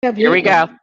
Here we go. Beautiful.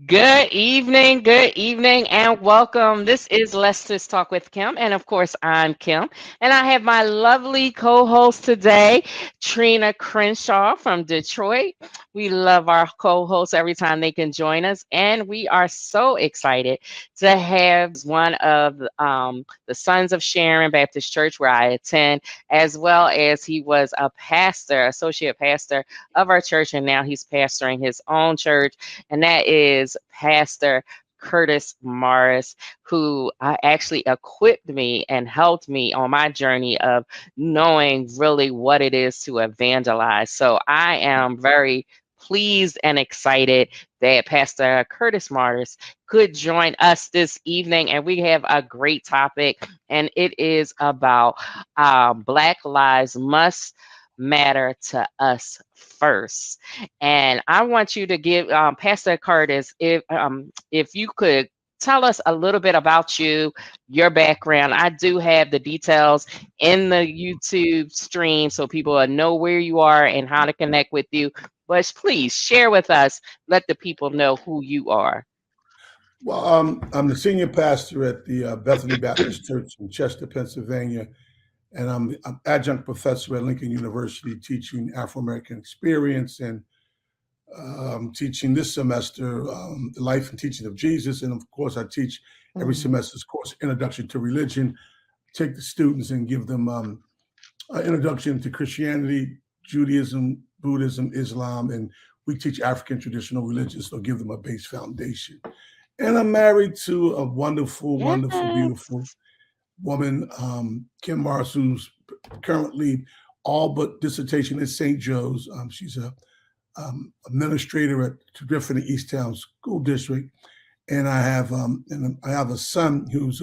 Good evening, and welcome. This is Let's Just Talk with Kim, and of course, I'm Kim, and I have my lovely co-host today, Trina Crenshaw from Detroit. We love our co-hosts every time they can join us, and we are so excited to have one of the Sons of Sharon Baptist Church, where I attend, as well as he was a pastor, associate pastor of our church, and now he's pastoring his own church, and that is Pastor Curtis Morris, who actually equipped me and helped me on my journey of knowing really what it is to evangelize. So I am very pleased and excited that Pastor Curtis Morris could join us this evening, and we have a great topic, and it is about Black Lives Must Matter to Us First. And I want you to give Pastor Curtis, if you could tell us a little bit about you, your background. I do have the details in the YouTube stream so people will know where you are and how to connect with you. But please share with us, let the people know who you are. I'm the senior pastor at the Bethany Baptist Church in Chester, Pennsylvania, and I'm adjunct professor at Lincoln University teaching Afro American experience and teaching this semester the life and teaching of Jesus. And of course, I teach every semester's course, Introduction to Religion, take the students and give them an introduction to Christianity, Judaism, Buddhism, Islam, and we teach African traditional religions, so give them a base foundation. And I'm married to a wonderful, beautiful Yes. woman, Kim Mars, who's currently all but dissertation at St. Joe's. She's a administrator at Griffin Easttown School District, and I have a son who's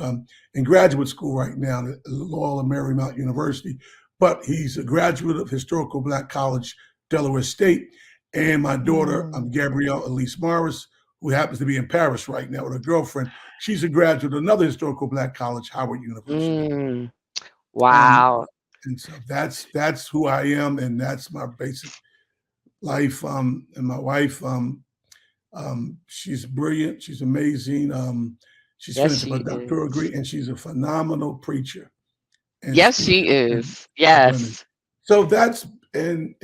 in graduate school right now at Loyola Marymount University, but he's a graduate of Historical Black College, Delaware State, and my daughter, Gabrielle Elise Morris, who happens to be in Paris right now with her girlfriend. She's a graduate of another Historical Black College, Howard University. Mm, Um, wow. and so that's who I am, and that's my basic life. And my wife, she's brilliant. She's amazing. She's Yes, finishing she her doctoral is. degree, and she's a phenomenal preacher and Yes, she speaker and is. of women. Yes. So that's and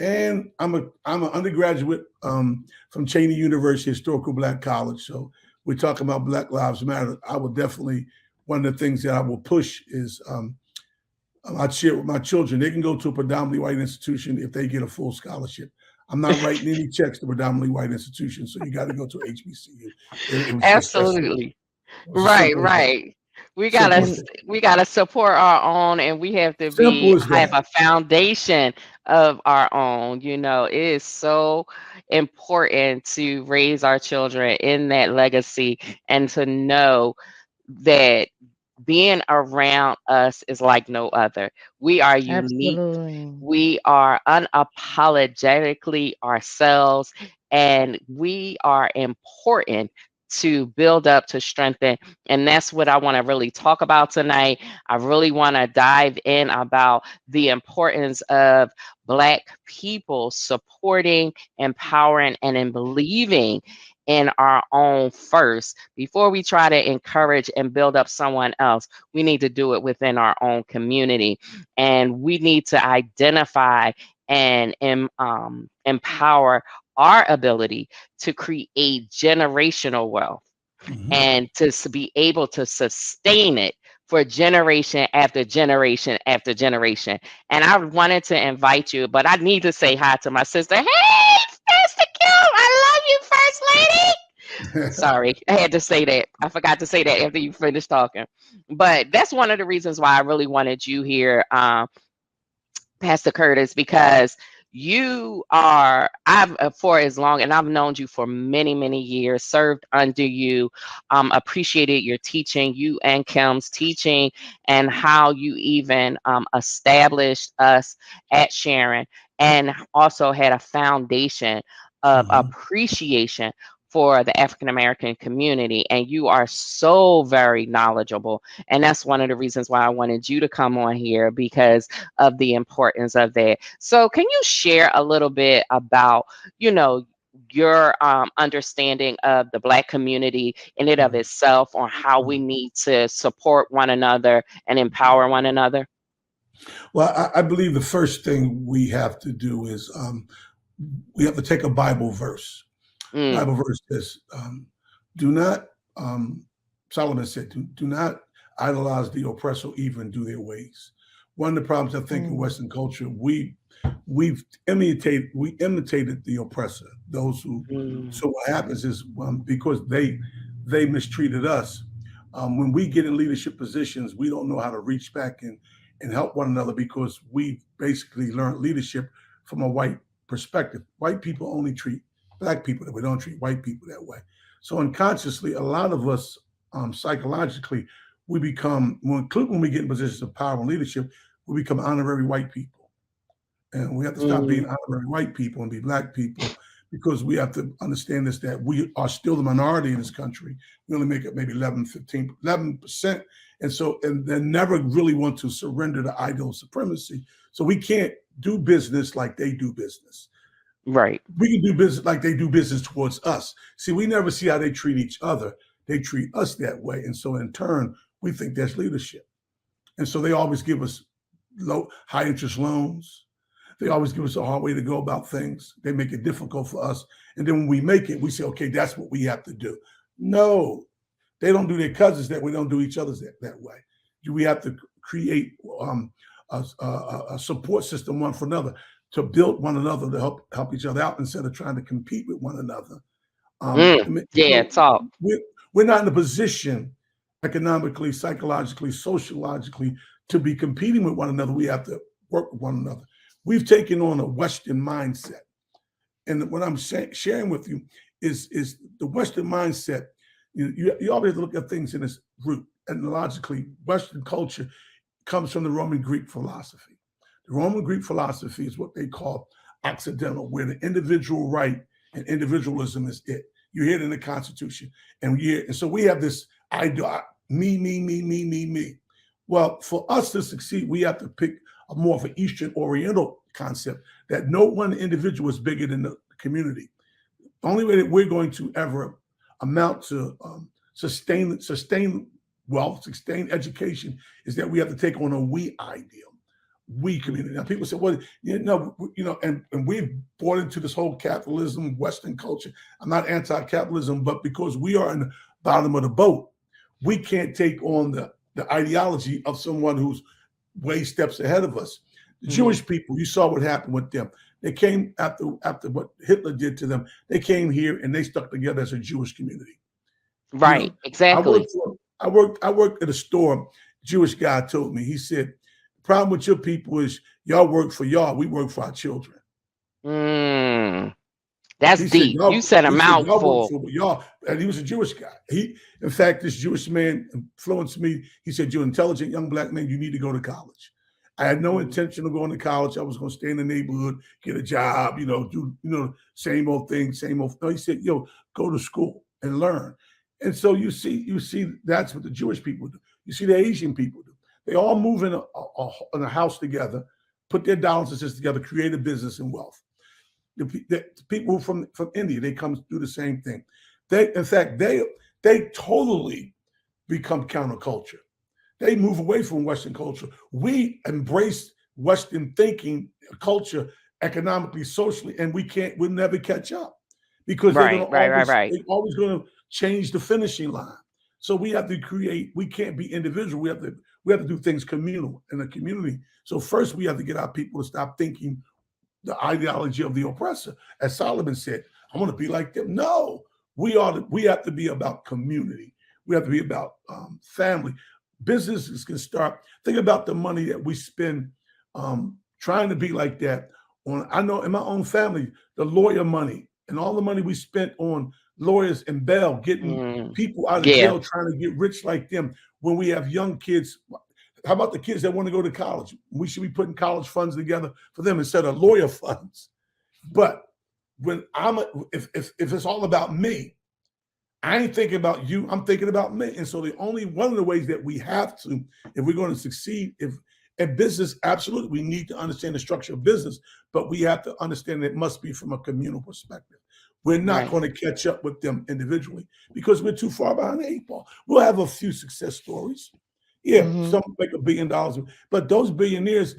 I'm an undergraduate from Cheney University, Historical Black College. So we're talking about Black Lives Matter. I will definitely one of the things that I will push is I share with my children. They can go to a predominantly white institution if they get a full scholarship. I'm not writing any checks to predominantly white institutions, so you got to go to HBCU. It was just that simple. Absolutely. It was as Right, simple as that. right. We Simple gotta as s- that. we gotta support our own, and we have to Simple be as have that. a foundation of our own. It is so important to raise our children in that legacy and to know that being around us is like no other. We are unique. Absolutely. We are unapologetically ourselves, and we are important to build up, to strengthen. And that's what I want to really talk about tonight. I really want to dive in about the importance of Black people supporting, empowering, and in believing in our own first. Before we try to encourage and build up someone else, we need to do it within our own community. And we need to identify and empower our ability to create generational wealth Mhm. and to be able to sustain it for generation after generation after generation. And I wanted to invite you, but I need to say hi to my sister. Hey, Pastor Kim, I love you, First Lady. Sorry, I had to say that. I forgot to say that after you finished talking. But that's one of the reasons why I really wanted you here, Pastor Curtis, because I've for as long, and I've known you for many, many years, served under you, appreciated your teaching, you and Kim's teaching, and how you even established us at Sharon, and also had a foundation of Mhm. appreciation for the African American community. And you are so very knowledgeable. And that's one of the reasons why I wanted you to come on here, because of the importance of that. So, can you share a little bit about, you know, your understanding of the Black community in and of itself, on how we need to support one another and empower one another? Well, I believe the first thing we have to do is we have to take a Bible verse. Mm, Bible verse says, do not, Solomon said, do not idolize the oppressor, even do their ways. One of the problems I think in Western culture, we've imitated the oppressor, those who. mm, So what happens is because they mistreated us. When we get in leadership positions, we don't know how to reach back and help one another because we basically learned leadership from a white perspective. White people only treat Black people that we don't treat white people that way. So unconsciously, a lot of us psychologically, we become, when we get in positions of power and leadership, we become honorary white people. And we have to stop being mm. honorary white people and be Black people, because we have to understand this, that we are still the minority in this country. We only make up maybe 11%. And so, and they never really want to surrender to idol supremacy. So we can't do business like they do business. Right. We can do business like they do business towards us. See, we never see how they treat each other. They treat us that way. And so in turn, we think that's leadership. And so they always give us high interest loans. They always give us a hard way to go about things. They make it difficult for us. And then when we make it, we say, okay, that's what we have to do. No, they don't do their cousins that we don't do each other's that way. We have to create a support system one for another, to build one another, to help each other out instead of trying to compete with one another. Yeah, talk. We're not in a position economically, psychologically, sociologically to be competing with one another. We have to work with one another. We've taken on a Western mindset. And what I'm sharing with you is the Western mindset. You always have to look at things in its root. And logically, Western culture comes from the Roman Greek philosophy. The Roman Greek philosophy is what they call Occidental, where the individual right and individualism is it. You hear it in the Constitution. And so we have this idea, me. Well, for us to succeed, we have to pick a more of an Eastern Oriental concept, that no one individual is bigger than the community. The only way that we're going to ever amount to sustain wealth, sustain education, is that we have to take on a we ideal. We community. Now people say, well, and we've bought into this whole capitalism, Western culture. I'm not anti-capitalism, but because we are in the bottom of the boat, we can't take on the ideology of someone who's way steps ahead of us. The Jewish people, you saw what happened with them. They came after what Hitler did to them. They came here and they stuck together as a Jewish community. Right, exactly. I worked at a store. Jewish guy told me, he said, the problem with your people is y'all work for y'all, we work for our children. That's deep. You said a mouthful. Y'all work for y'all, and he was a Jewish guy. In fact, this Jewish man influenced me. He said, you're an intelligent young Black man, you need to go to college. I had no intention of going to college. I was going to stay in the neighborhood, get a job, do same old thing, same old. No, he said, go to school and learn. And so you see, that's what the Jewish people do. You see the Asian people do. They all move in a house together, put their dollars and cents together, create a business and wealth. The people from India, they come do the same thing. They totally become counterculture. They move away from Western culture. We embrace Western thinking, culture, economically, socially, and we'll never catch up, because they're always going to change the finishing line. So we have to create. We can't be individual. We have to do things communal in a community. So first, we have to get our people to stop thinking the ideology of the oppressor. As Solomon said, I want to be like them. No, we have to be about community. We have to be about family. Businesses can start. Think about the money that we spend trying to be like that. I know in my own family, the lawyer money and all the money we spent on lawyers and bail, getting people out of jail, trying to get rich like them. When we have young kids, how about the kids that want to go to college? We should be putting college funds together for them instead of lawyer funds. But when if it's all about me, I ain't thinking about you, I'm thinking about me. And so one of the ways that we have to, if we're going to succeed, in business, absolutely, we need to understand the structure of business, but we have to understand it must be from a communal perspective. We're not going to catch up with them individually because we're too far behind the 8 ball. We'll have a few success stories. Yeah, some make $1 billion, but those billionaires,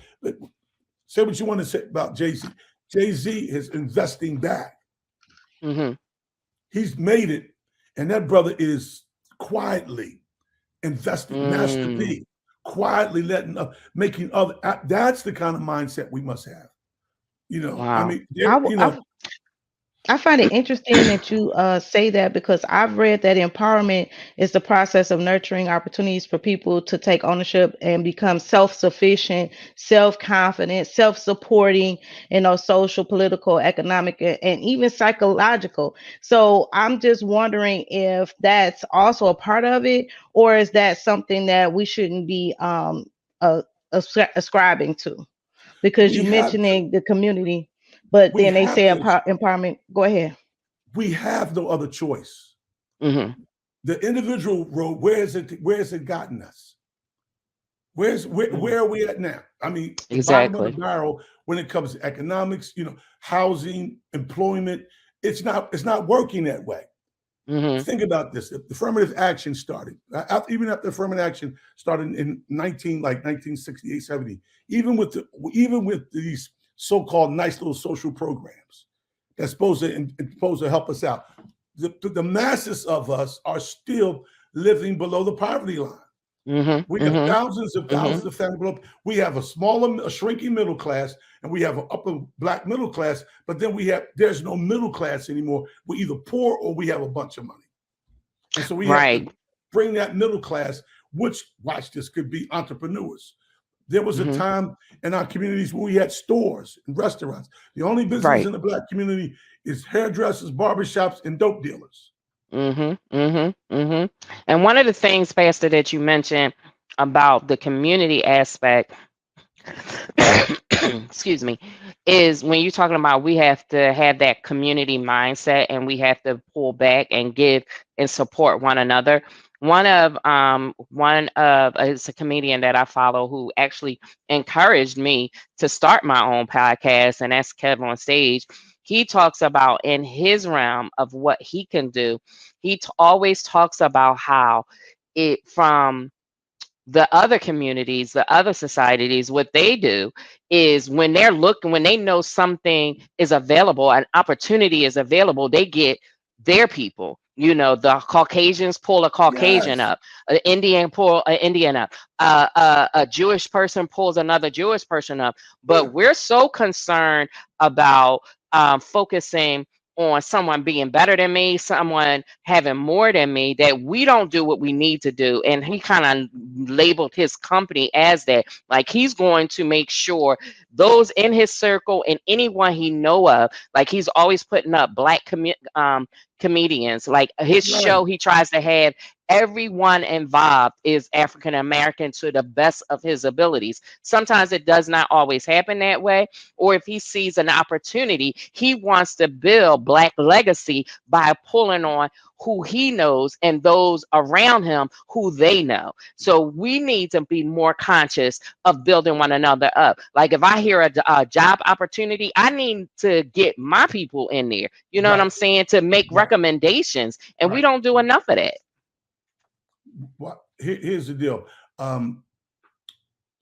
say what you want to say about Jay-Z. Jay-Z is investing back. He's made it, and that brother is quietly investing. Master P, quietly making other. That's the kind of mindset we must have. I mean, I find it interesting that you say that, because I've read that empowerment is the process of nurturing opportunities for people to take ownership and become self-sufficient, self-confident, self-supporting, social, political, economic, and even psychological. So I'm just wondering if that's also a part of it, or is that something that we shouldn't be ascribing to? Because you mentioning the community. But then they say empowerment. Go ahead. We have no other choice. The individual road, where has it gotten us? Where are we at now? I mean, bottom of the barrel when it comes to economics, housing, employment. It's not working that way. Think about this. The affirmative action started, even after affirmative action started in 1968, 70, even with these so-called nice little social programs that's supposed to help us out. The masses of us are still living below the poverty line. We have thousands of families below. We have a shrinking middle class, and we have an upper black middle class, but then there's no middle class anymore. We're either poor or we have a bunch of money. And so we have to bring that middle class, which, watch this, could be entrepreneurs. There was a time in our communities where we had stores and restaurants. The only business in the Black community is hairdressers, barbershops, and dope dealers. And one of the things, Pastor, that you mentioned about the community aspect, excuse me, is when you're talking about we have to have that community mindset and we have to pull back and give and support one another. One of it's a comedian that I follow who actually encouraged me to start my own podcast, and that's Kev on Stage. He talks about in his realm of what he can do. He always talks about how it from the other communities, the other societies, what they do is when they know something is available, an opportunity is available, they get their people. The Caucasians pull a Caucasian up, an Indian pull an Indian up, a Jewish person pulls another Jewish person up. But we're so concerned about focusing on someone being better than me, someone having more than me, that we don't do what we need to do. And he kind of labeled his company as that. Like, he's going to make sure those in his circle and anyone he know of, like he's always putting up Black comedians. Like his show, he tries to have everyone involved is African American to the best of his abilities. Sometimes it does not always happen that way. Or if he sees an opportunity, he wants to build Black legacy by pulling on who he knows and those around him who they know. So we need to be more conscious of building one another up. Like if I hear a job opportunity, I need to get my people in there. You know what I'm saying? To make recommendations. And we don't do enough of that. Well, here's the deal. The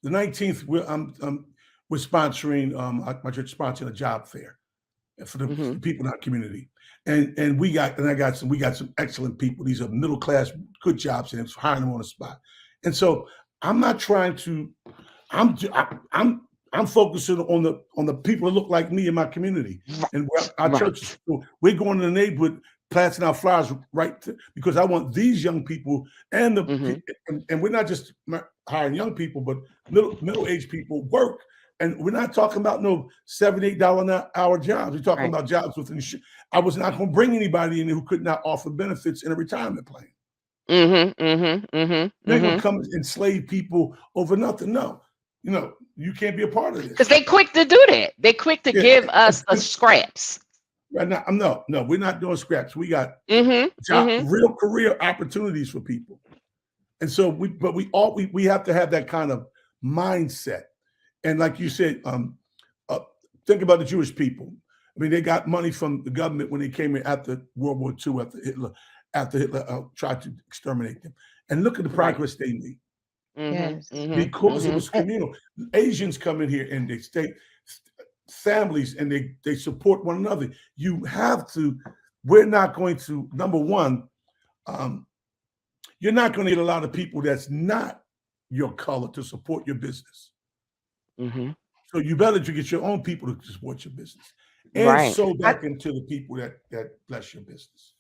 19th, we're sponsoring, my church sponsoring a job fair for the people in our community. And we got some excellent people. These are middle class, good jobs, and it's hiring them on the spot. And so I'm not trying to. I'm focusing on the people that look like me in my community, and our churches. We're going to the neighborhood, planting our flowers because I want these young people and and we're not just hiring young people, but middle-aged people work. And we're not talking about no $7, $8 an hour jobs. We're talking about jobs within. I was not going to bring anybody in who could not offer benefits in a retirement plan. They're going to come and enslave people over nothing. No, you can't be a part of this. Because they quick to do that. They quick to give us scraps. Right now, no, we're not doing scraps. We got real career opportunities for people, and so we have to have that kind of mindset. And like you said, think about the Jewish people. I mean, they got money from the government when they came in after World War II, after Hitler tried to exterminate them. And look at the progress they made. Yes. Because it was communal. Asians come in here and they stay families and they support one another. You have to, we're not going to, number one, you're not going to get a lot of people that's not your color to support your business. So you better get your own people to support your business and sow back into the people that bless your business.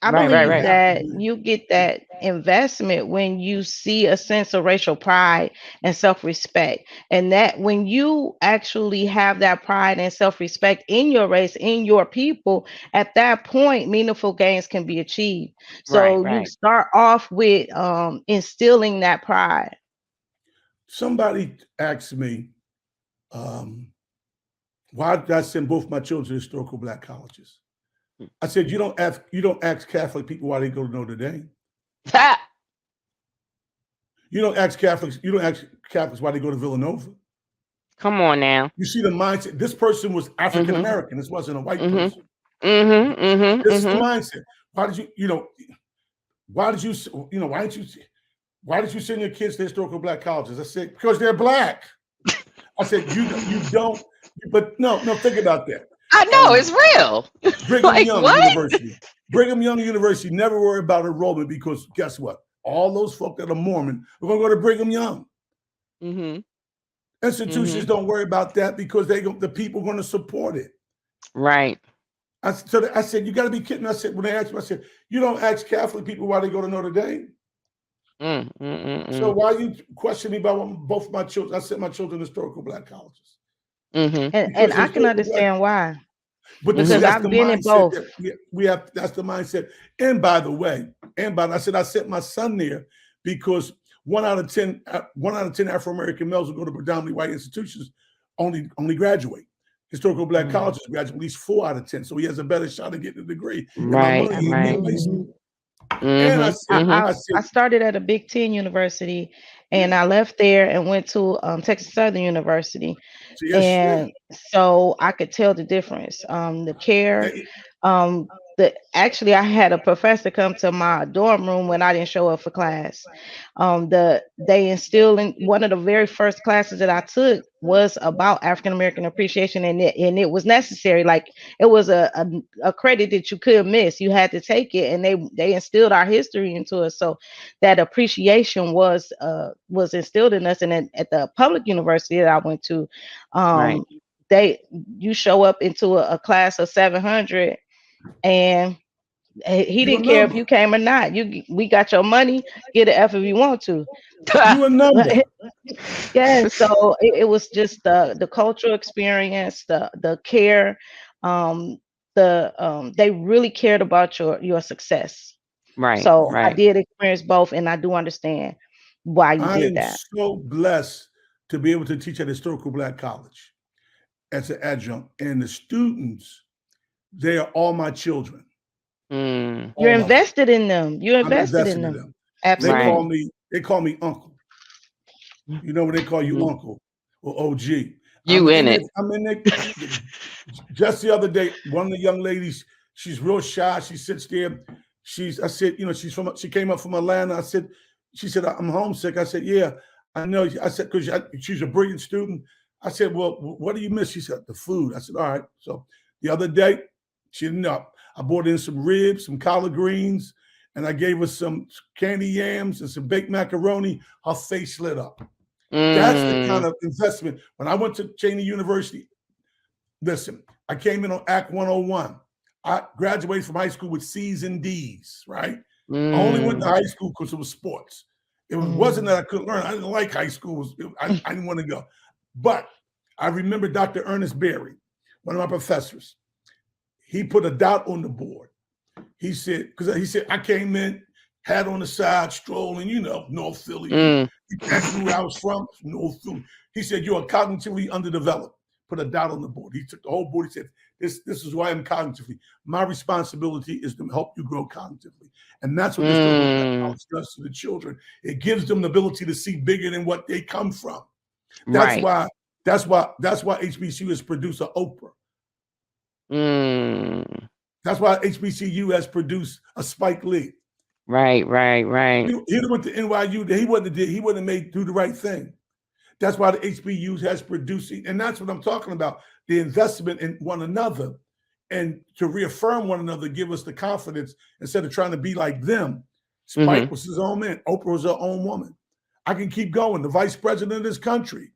I believe that you get that investment when you see a sense of racial pride and self-respect. And that when you actually have that pride and self-respect in your race, in your people, at that point, meaningful gains can be achieved. So you start off with instilling that pride. Somebody asked me, why did I send both my children to historical Black colleges? I said, you don't ask Catholic people why they go to Notre Dame. You don't ask Catholics why they go to Villanova. Come on now. You see the mindset. This person was African American. This wasn't a white person. This is the mindset. Why did you send your kids to historical Black colleges? I said, because they're Black. I said, you don't, but no, think about that. I know, it's real. Brigham Young University never worry about enrollment because guess what? All those folk that are Mormon are going to go to Brigham Young. Institutions don't worry about that because the people are going to support it. Right. I said, you got to be kidding. I said, when they asked me, I said, you don't ask Catholic people why they go to Notre Dame. So why are you questioning me about both my children? I sent my children to historical Black colleges. And I can understand why. But because I've been in both. That's the mindset. And by the way, I sent my son there because 1 out of 10 Afro-American males who go to predominantly white institutions only graduate. Historical Black colleges graduate at least 4 out of 10. So he has a better shot of getting a degree. Right. And I started at a Big Ten university and I left there and went to Texas Southern University. So I could tell the difference. The care, actually I had a professor come to my dorm room when I didn't show up for class. They instilled in one of the very first classes that I took was about African American appreciation, and it was necessary. Like it was a credit that you couldn't miss. You had to take it, and they instilled our history into us. So that appreciation was instilled in us. And at the public university that I went to, you show up into a class of 700, and he didn't care if you came or not. We got your money. Get an F if you want to. You a number. Yeah. So it was just the cultural experience, the care. They really cared about your success. Right. So I did experience both, and I do understand why you did that. I am so blessed to be able to teach at Historical Black College as an adjunct, and the students, they are all my children. You're invested in them. You're invested in them. Absolutely. They call me uncle. You know when they call you uncle or OG. I'm in it. Just the other day, one of the young ladies, she's real shy. She sits there. She came up from Atlanta. She said, I'm homesick. I said, yeah, I know. I said, because she's a brilliant student. I said, well, what do you miss? She said, the food. I said, all right. So the other day, she didn't know. I brought in some ribs, some collard greens, and I gave her some candy yams and some baked macaroni. Her face lit up. That's the kind of investment. When I went to Cheney University, listen, I came in on Act 101. I graduated from high school with C's and D's, right? I only went to high school because it was sports. It wasn't that I couldn't learn. I didn't like high school. I didn't want to go. But I remember Dr. Ernest Berry, one of my professors. He put a dot on the board. He said, I came in, hat on the side, strolling, North Philly. He asked me where I was from, North Philly. He said, you're cognitively underdeveloped. Put a dot on the board. He took the whole board. He said, this is why I'm cognitively. My responsibility is to help you grow cognitively. And that's what this does to the children. It gives them the ability to see bigger than what they come from. That's why HBCU has produced an Oprah. Mm. That's why HBCU has produced a Spike Lee. Right. He went to NYU. He wouldn't have made do the right thing. That's why the HBCUs has producing, and that's what I'm talking about. The investment in one another, and to reaffirm one another, give us the confidence instead of trying to be like them. Spike was his own man. Oprah was her own woman. I can keep going. The vice president of this country,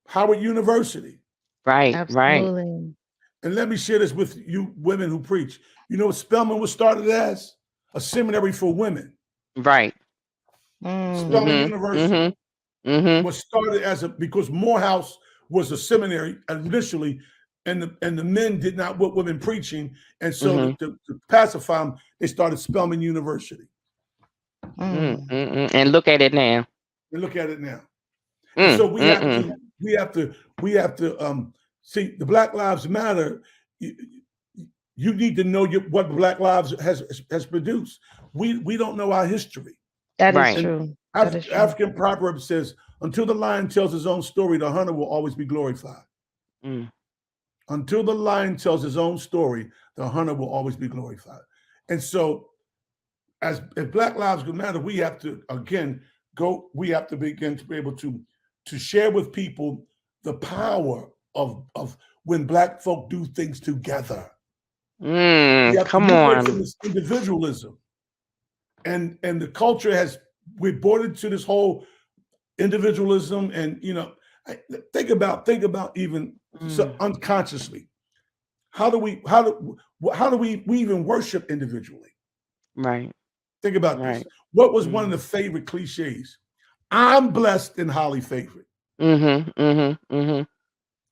Howard University. Right. Absolutely. And let me share this with you women who preach. You know what Spelman was started as? A seminary for women. Right. Spelman University was started as because Morehouse was a seminary initially, and the men did not want women preaching, and so to pacify them, they started Spelman University. And look at it now. And look at it now. And so we have to see the Black Lives Matter. You need to know what Black Lives has produced. We don't know our history. That is true. African proverb says, "Until the lion tells his own story, the hunter will always be glorified." Until the lion tells his own story, the hunter will always be glorified. And so, as Black Lives Matter, we have to We have to begin to be able to share with people the power of when Black folk do things together. Come on. From this individualism, and the culture we're brought into this whole individualism, and think about even so unconsciously, how do we even worship individually? Right. Think about this. What was one of the favorite cliches? I'm blessed and highly favored.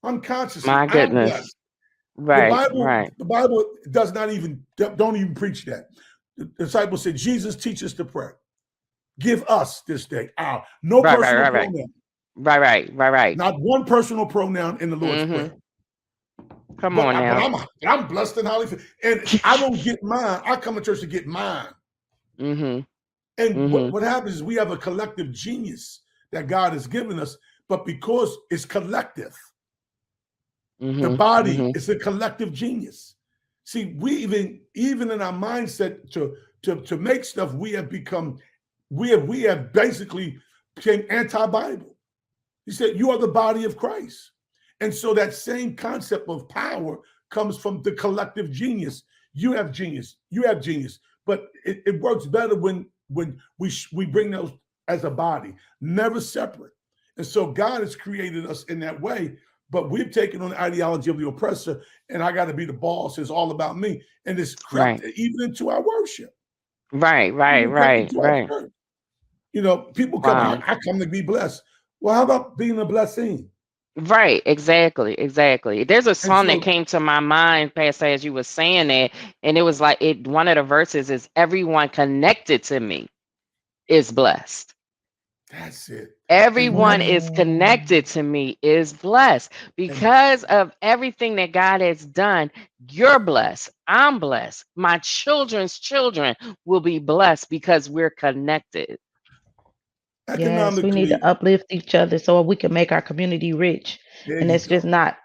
Unconsciously. My goodness. Right. The Bible does not even don't even preach that. The disciples said, Jesus, teach us to pray. Give us this day our personal pronoun. Right. Not one personal pronoun in the Lord's Prayer. Come on now. But I'm blessed and highly favored. And I don't get mine. I come to church to get mine. And what happens is we have a collective genius that God has given us, but because it's collective, the body is a collective genius. See, we even in our mindset to make stuff, we have basically became anti-Bible. He said, you are the body of Christ. And so that same concept of power comes from the collective genius. You have genius, but it works better when we bring those as a body, never separate. And so God has created us in that way, but we've taken on the ideology of the oppressor, and I got to be the boss. It's all about me. And it's crept even into our worship. Right. People come out, I come to be blessed. Well, how about being a blessing? Right, exactly. There's a song that came to my mind, Pastor, as you were saying that, and it was like one of the verses is everyone connected to me is blessed. That's it. Everyone is connected to me is blessed because of everything that God has done. You're blessed. I'm blessed. My children's children will be blessed because we're connected. Yes, we need to uplift each other so we can make our community rich. And it's just not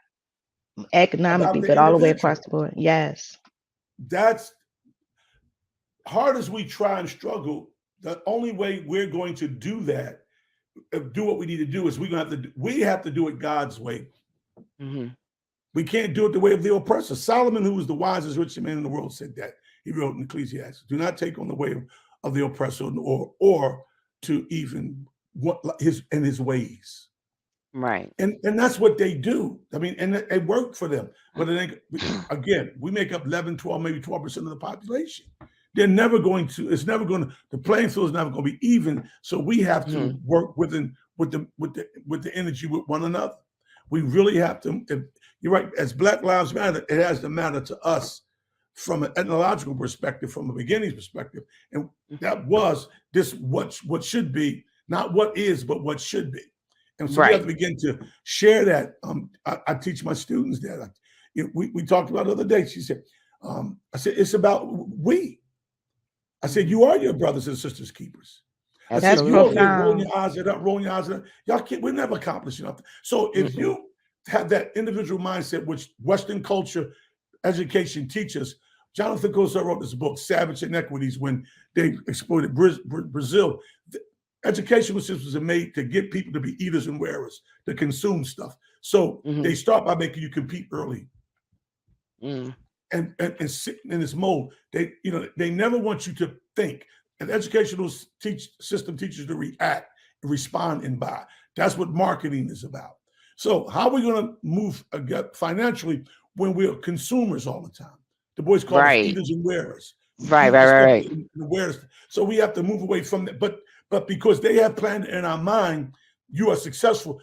economically, but all the way across the board. Yes. That's hard as we try and struggle. The only way we're going to do that, do what we need to do, is we have to do it God's way. We can't do it the way of the oppressor. Solomon, who was the wisest, richest man in the world, said that. He wrote in Ecclesiastes, do not take on the way of the oppressor or to even his ways. Right. And that's what they do. I mean, and it worked for them. But again, we make up 11, 12, maybe 12% of the population. The playing field is never going to be even. So we have to work with the energy with one another. We really have to. You're right. As Black Lives Matter, it has to matter to us from an ethnological perspective, from a beginning perspective. And that was what should be, not what is, but what should be. And so we have to begin to share that. I teach my students that. We talked about the other day. She said, I said, it's about we. I said, you are your brothers and sisters keepers. I said, you over here rolling your eyes at up, rolling your eyes at up. Y'all can't, we'll never accomplish nothing. So if you have that individual mindset, which Western culture, education teaches. Jonathan Coulson wrote this book, Savage Inequities, when they exploited Brazil. The educational systems are made to get people to be eaters and wearers, to consume stuff. So they start by making you compete early. And sit in this mold. They never want you to think. An educational system teaches you to react, respond, and buy. That's what marketing is about. So how are we going to move financially when we're consumers all the time? The boys call us eaters and wearers. Right. So we have to move away from that. But because they have planned in our mind, you are successful.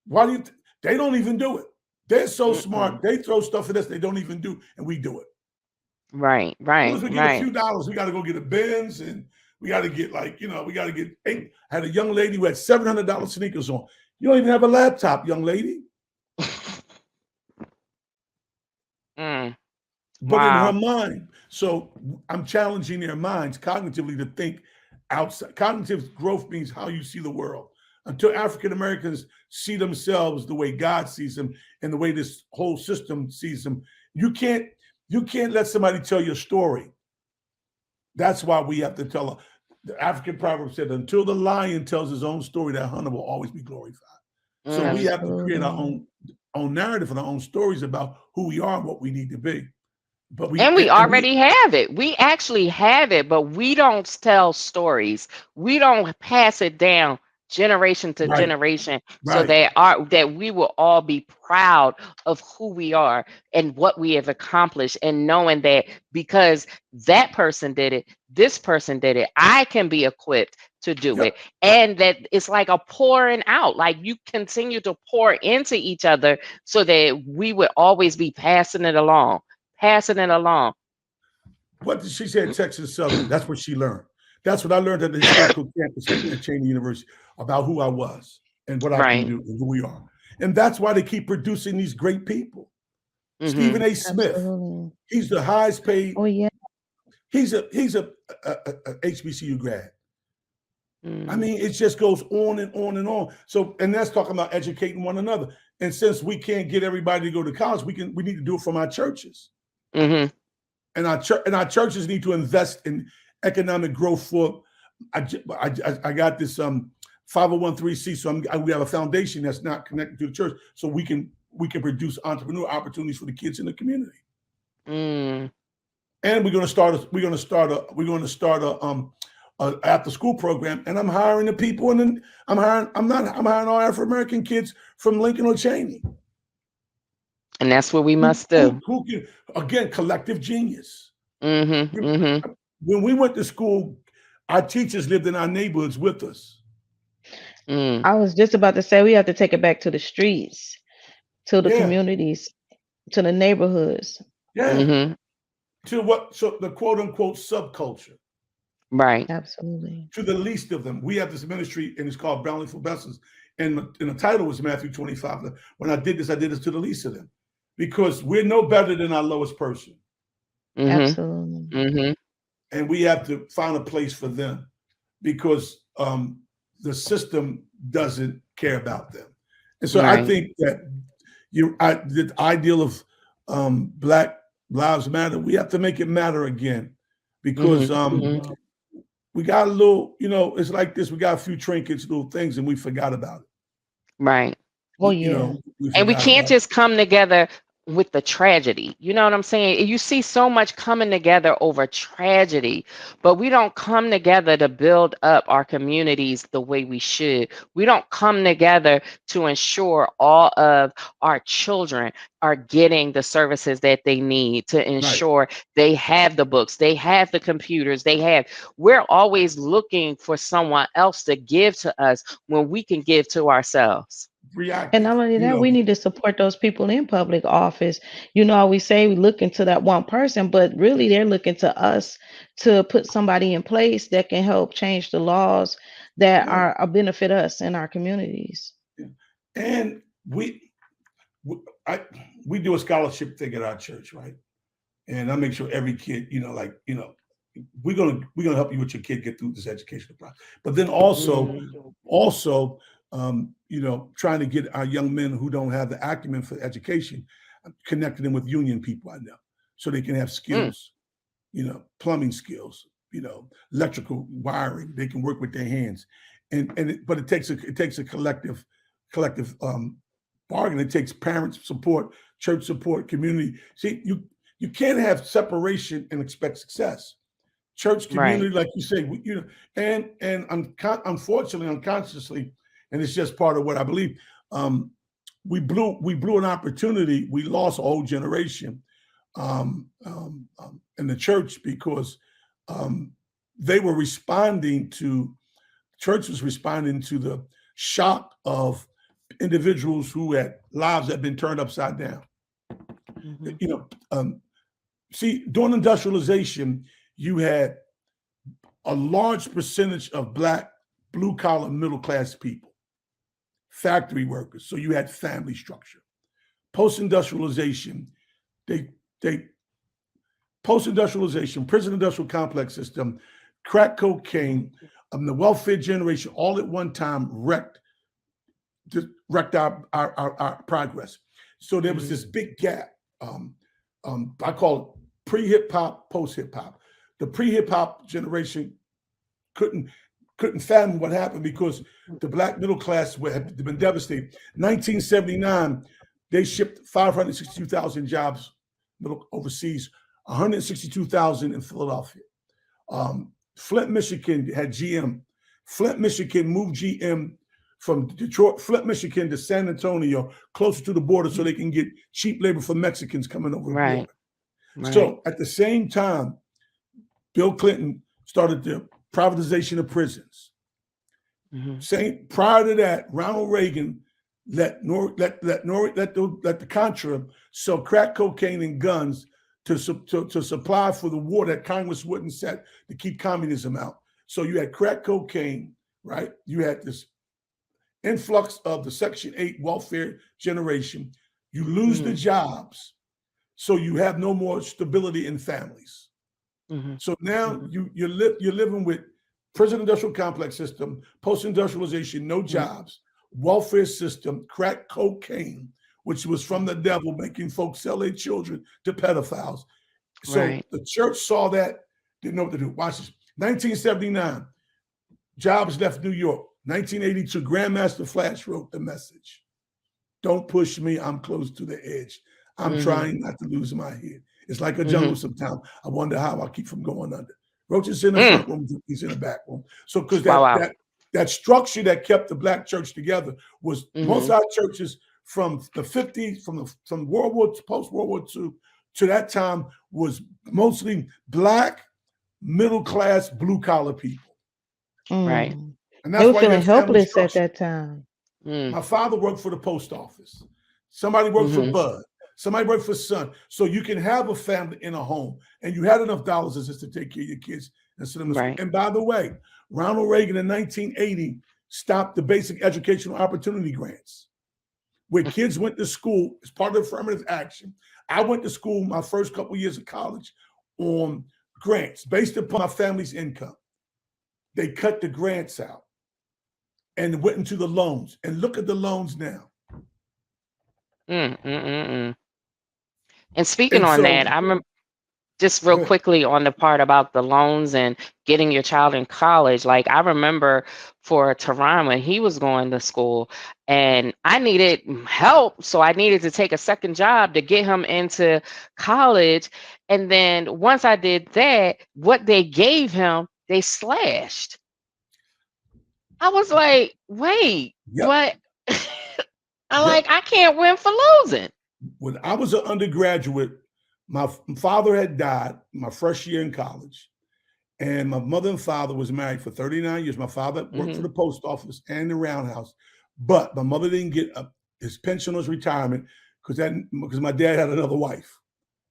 Why do you? They don't even do it. They're so smart. They throw stuff at us they don't even do, and we do it. Right. Once we get a few dollars, we got to go get a Benz, and we got to get we got to get I had a young lady who had $700 sneakers on. You don't even have a laptop, young lady. But in her mind, so I'm challenging their minds cognitively to think outside. Cognitive growth means how you see the world. Until African Americans see themselves the way God sees them and the way this whole system sees them, you can't let somebody tell your story. That's why we have to tell. The African proverb said, "Until the lion tells his own story, that hunter will always be glorified." So we have to create our own narrative and our own stories about who we are and what we need to be. But we already have it. We actually have it, but we don't tell stories. We don't pass it down generation to generation, so that we will all be proud of who we are and what we have accomplished, and knowing that because that person did it, this person did it, I can be equipped to do it. And that it's like a pouring out, like you continue to pour into each other so that we would always be passing it along. What did she say at Texas Southern? That's what she learned. That's what I learned at the historical campus at Cheney University about who I was and what I can do and who we are. And that's why they keep producing these great people. Stephen A. Smith, he's the highest paid. Oh yeah, he's a HBCU grad. I mean, it just goes on and on and on. So, and that's talking about educating one another. And since we can't get everybody to go to college, we need to do it from our churches. And our churches need to invest in economic growth for. I got this 501(c)(3), so we have a foundation that's not connected to the church, so we can produce entrepreneur opportunities for the kids in the community. And we're going to start a after school program, and I'm hiring the people, and then I'm hiring all African American kids from Lincoln or Cheney. And that's what we must do. Who can, again, collective genius. When we went to school, our teachers lived in our neighborhoods with us. I was just about to say we have to take it back to the streets, to the communities, to the neighborhoods. To the quote unquote subculture. Right. Absolutely. To the least of them. We have this ministry, and it's called Bountiful for Blessings. And the title was Matthew 25. When I did this to the least of them, because we're no better than our lowest person. Absolutely. And we have to find a place for them, because the system doesn't care about them. And so I think that the ideal of Black Lives Matter, we have to make it matter again, because we got a little, it's like this. We got a few trinkets, little things, and we forgot about it. Right. Well, yeah. And we can't just come together with the tragedy. You know what I'm saying? You see so much coming together over tragedy, but we don't come together to build up our communities the way we should. We don't come together to ensure all of our children are getting the services that they need, to ensure they have the books, they have the computers, we're always looking for someone else to give to us when we can give to ourselves. And not only that, we need to support those people in public office. We say we look into that one person, but really they're looking to us to put somebody in place that can help change the laws that are benefit us in our communities. And we do a scholarship thing at our church, right? And I make sure every kid, we're gonna help you with your kid get through this educational process. But then also trying to get our young men who don't have the acumen for education, connecting them with union people I know, so they can have skills, plumbing skills, electrical wiring. They can work with their hands, but it takes a collective bargain. It takes parents support, church support, community. See, you can't have separation and expect success. Church, community, like you say, and unfortunately, unconsciously, and it's just part of what I believe. We blew an opportunity. We lost a whole generation in the church because they were church was responding to the shock of individuals who had lives that had been turned upside down. See, during industrialization, you had a large percentage of Black, blue-collar, middle-class people, factory workers. So you had family structure. Post-industrialization, post-industrialization, prison industrial complex system, crack cocaine, the welfare generation, all at one time wrecked our progress. So there was this big gap. I call it pre-hip hop, post-hip hop. The pre-hip hop generation couldn't fathom what happened because the Black middle class had been devastated. 1979, they shipped 562,000 jobs overseas, 162,000 in Philadelphia. Flint, Michigan had GM. Flint, Michigan moved GM from Detroit, Flint, Michigan to San Antonio, closer to the border so they can get cheap labor for Mexicans coming over the border. Right. So at the same time, Bill Clinton started the privatization of prisons. Prior to that, Ronald Reagan let the Contra sell crack cocaine and guns to supply for the war that Congress wouldn't set to keep communism out. So you had crack cocaine, right? You had this influx of the Section 8 welfare generation. You lose the jobs, so you have no more stability in families. So now you're living with prison industrial complex system, post-industrialization, no jobs, welfare system, crack cocaine, which was from the devil, making folks sell their children to pedophiles. So the church saw that, didn't know what to do. Watch this. 1979, jobs left New York. 1982, Grandmaster Flash wrote the message. Don't push me, I'm close to the edge. I'm trying not to lose my head. It's like a jungle sometimes. I wonder how I keep from going under. Roaches in the front room, he's in the back room. So because that structure that kept the Black church together was most of our churches from the 50s, from World War II, post-World War II to that time was mostly Black, middle-class, blue-collar people. Right. And that's they were why feeling helpless at that time. My father worked for the post office. Somebody worked for Bud. Somebody worked for Sun. So you can have a family in a home, and you had enough dollars just to take care of your kids and send them to school. And by the way, Ronald Reagan in 1980 stopped the basic educational opportunity grants, where kids went to school as part of affirmative action. I went to school my first couple of years of college on grants based upon my family's income. They cut the grants out and went into the loans. And look at the loans now. And speaking on that, I remember just real quickly on the part about the loans and getting your child in college. Like I remember for Tehran when he was going to school and I needed help. So I needed to take a second job to get him into college. And then once I did that, what they gave him, they slashed. I was like, wait, what? I can't win for losing. When I was an undergraduate, my father had died my first year in college, and my mother and father was married for 39 years. My father worked for the post office and the roundhouse, but my mother didn't get his pension or his retirement because my dad had another wife.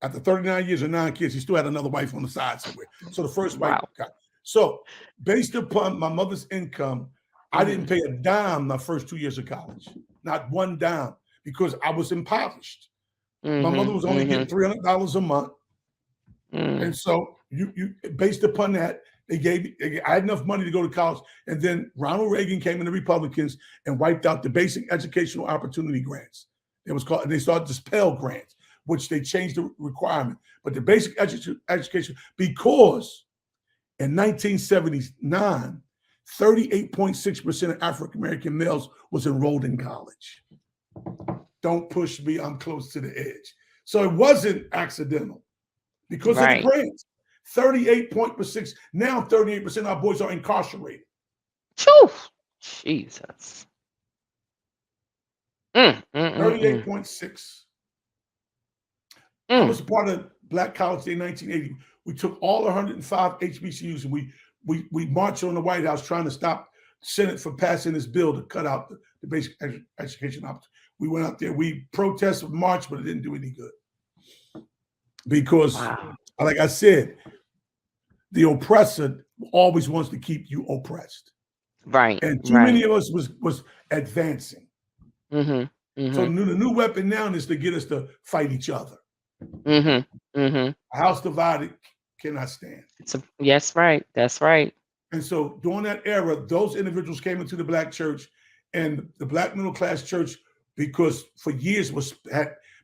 After 39 years and 9 kids, he still had another wife on the side somewhere. So the first wife got. So based upon my mother's income, I didn't pay a dime my first 2 years of college, not one dime, because I was impoverished. My mother was only getting $300 a month. And so you based upon that, I had enough money to go to college. And then Ronald Reagan came in, the Republicans, and wiped out the basic educational opportunity grants. They started this Pell Grants, which they changed the requirement. But the basic education, because in 1979, 38.6% of African-American males was enrolled in college. Don't push me, I'm close to the edge. So it wasn't accidental because of the grants. 38.6%. Now 38% of our boys are incarcerated. Phew. Jesus. 38.6. I was a part of Black College Day 1980. We took all 105 HBCUs and we marched on the White House trying to stop the Senate from passing this bill to cut out the basic education opportunity. We went out there, we protested, marched, but it didn't do any good. Because, like I said, the oppressor always wants to keep you oppressed. Right. And too many of us was advancing. So the new weapon now is to get us to fight each other. A house divided cannot stand. Yes, right. That's right. And so during that era, those individuals came into the Black church and the Black middle class church, because for years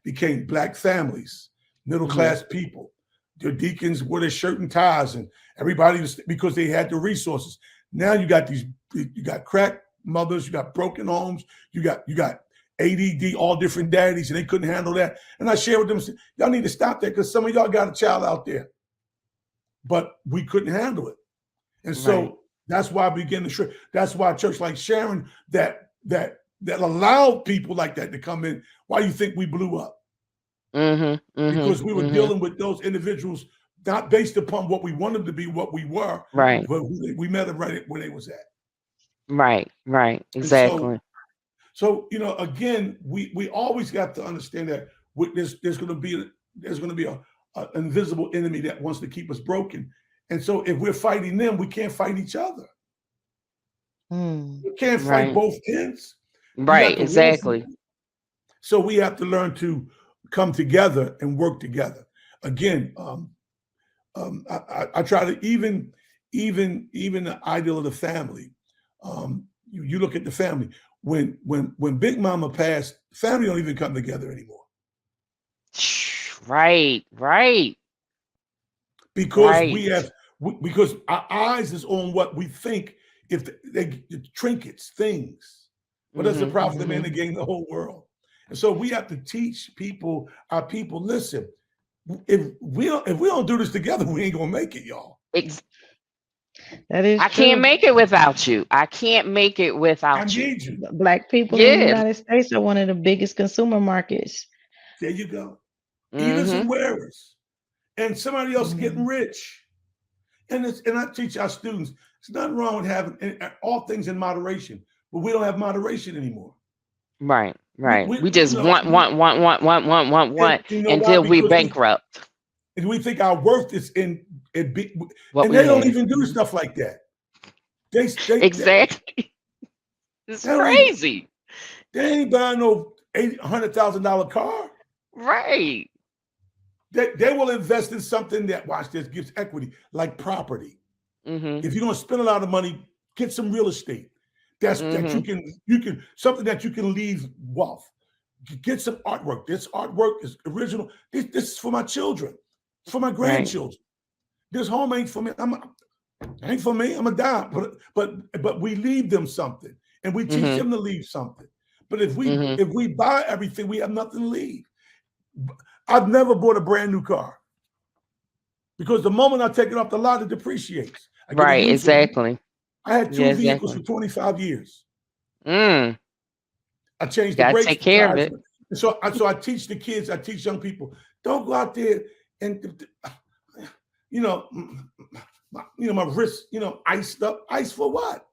became Black families, middle class people. Their deacons wore their shirt and ties, and everybody was, because they had the resources. Now you got crack mothers, you got broken homes, you got ADD, all different daddies, and they couldn't handle that. And I shared with them, y'all need to stop that because some of y'all got a child out there. But we couldn't handle it. And so that's why I began to shrink. That's why a church like Sharon that allowed people like that to come in. Why do you think we blew up? Because we were dealing with those individuals not based upon what we wanted to be, what we were, but we met them right where they was at. Right, exactly. So again, we always got to understand that there's going to be an invisible enemy that wants to keep us broken, and so if we're fighting them, we can't fight each other. We can't fight both ends. Right, exactly. So we have to learn to come together and work together. Again, I try to even the ideal of the family. You look at the family. When Big Mama passed, family don't even come together anymore. Right. Because because our eyes is on what we think. If the trinkets, things, what does the profit of man to gain the whole world? And so we have to teach our people, listen, if we don't do this together, we ain't gonna make it, y'all. That is I true. can't make it without you. I can't make it without I need you. Black people in the United States are one of the biggest consumer markets. There you go. Eaters and wearers. And somebody else getting rich. And I teach our students, there's nothing wrong with having all things in moderation, but we don't have moderation anymore. Right. We just want until we bankrupt. And we think our worth is in and they don't even do stuff like that. Exactly. It's crazy. They ain't buying no $100,000 car. Right. They will invest in something that, watch this, gives equity, like property. If you're gonna spend a lot of money, get some real estate. That you can something that you can leave wealth. Get some artwork. This artwork is original. This is for my children, for my grandchildren. This home ain't for me. Ain't for me. I'm a die. But we leave them something, and we teach them to leave something. But if we buy everything, we have nothing to leave. I've never bought a brand new car because the moment I take it off the lot, it depreciates. Right, exactly. I had two vehicles for 25 years. I changed the brakes. Take care of it. So I teach the kids, I teach young people, don't go out there and my wrist, iced up. Ice for what?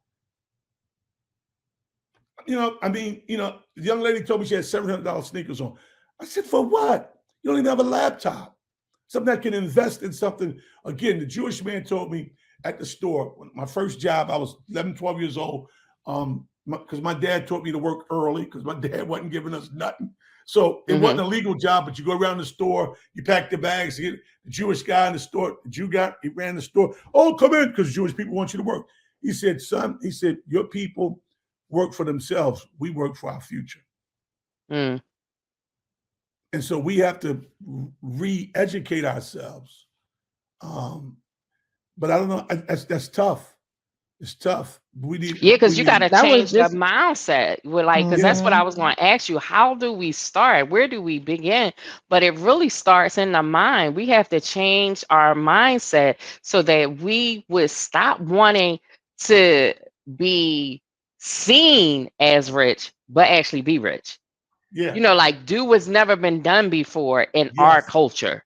The young lady told me she had $700 sneakers on. I said, for what? You don't even have a laptop. Something that can invest in something. Again, the Jewish man told me at the store, my first job, I was 11, 12 years old. because my dad taught me to work early because my dad wasn't giving us nothing. So it wasn't a legal job, but you go around the store, you pack the bags. The Jewish guy in the store, he ran the store. Oh, come in, because Jewish people want you to work. He said, son, your people work for themselves. We work for our future. Mm. And so we have to re-educate ourselves. But I don't know, that's tough. It's tough. Because you got to change the mindset. We're like, because that's what I was going to ask you. How do we start? Where do we begin? But it really starts in the mind. We have to change our mindset so that we would stop wanting to be seen as rich, but actually be rich. Yeah. You know, like do what's never been done before in our culture.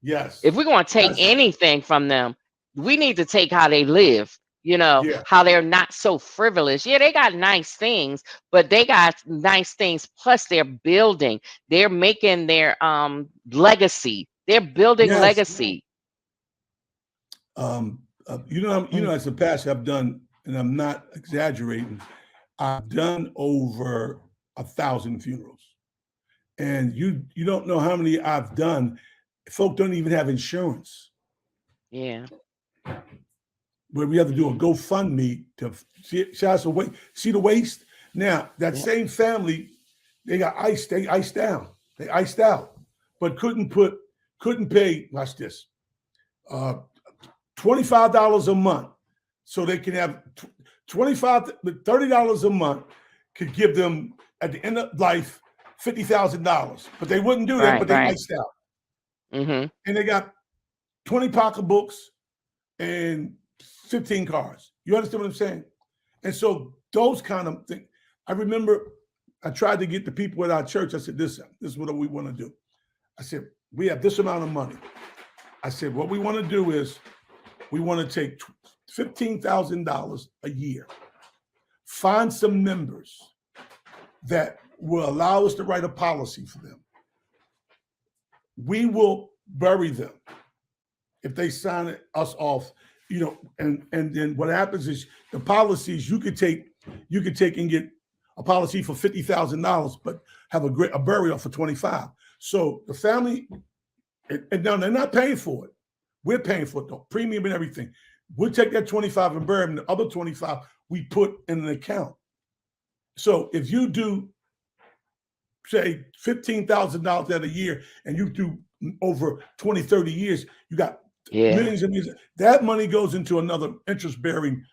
Yes. If we're going to take anything from them, we need to take how they live. You know, how they're not so frivolous. Yeah, they got nice things, but they got nice things. Plus, they're building. They're making their legacy. They're building legacy. As a pastor, I've done, and I'm not exaggerating, I've done over 1,000 funerals. And you don't know how many I've done. Folk don't even have insurance. Yeah. Where we have to do a GoFundMe to see the waste. Now, that same family, they got iced, they iced down. They iced out, but couldn't pay, watch this, $25 a month. So they can have $30 a month could give them at the end of life $50,000. But they wouldn't do that, but they iced out. Mm-hmm. And they got 20 pocketbooks and 15 cars. You understand what I'm saying? And so those kind of things. I remember I tried to get the people at our church. I said, this is what we want to do. I said, we have this amount of money. I said, what we want to do is we want to take $15,000 a year, find some members that will allow us to write a policy for them. We will bury them if they sign us off. And then what happens is the policies you could take and get a policy for $50,000, but have a burial for $25,000. So the family, and now they're not paying for it. We're paying for it though, premium and everything. We'll take that $25,000 and bury them. The other $25,000 we put in an account. So if you do, say, $15,000 that a year, and you do over 20, 30 years, you got millions and millions. That money goes into another interest-bearing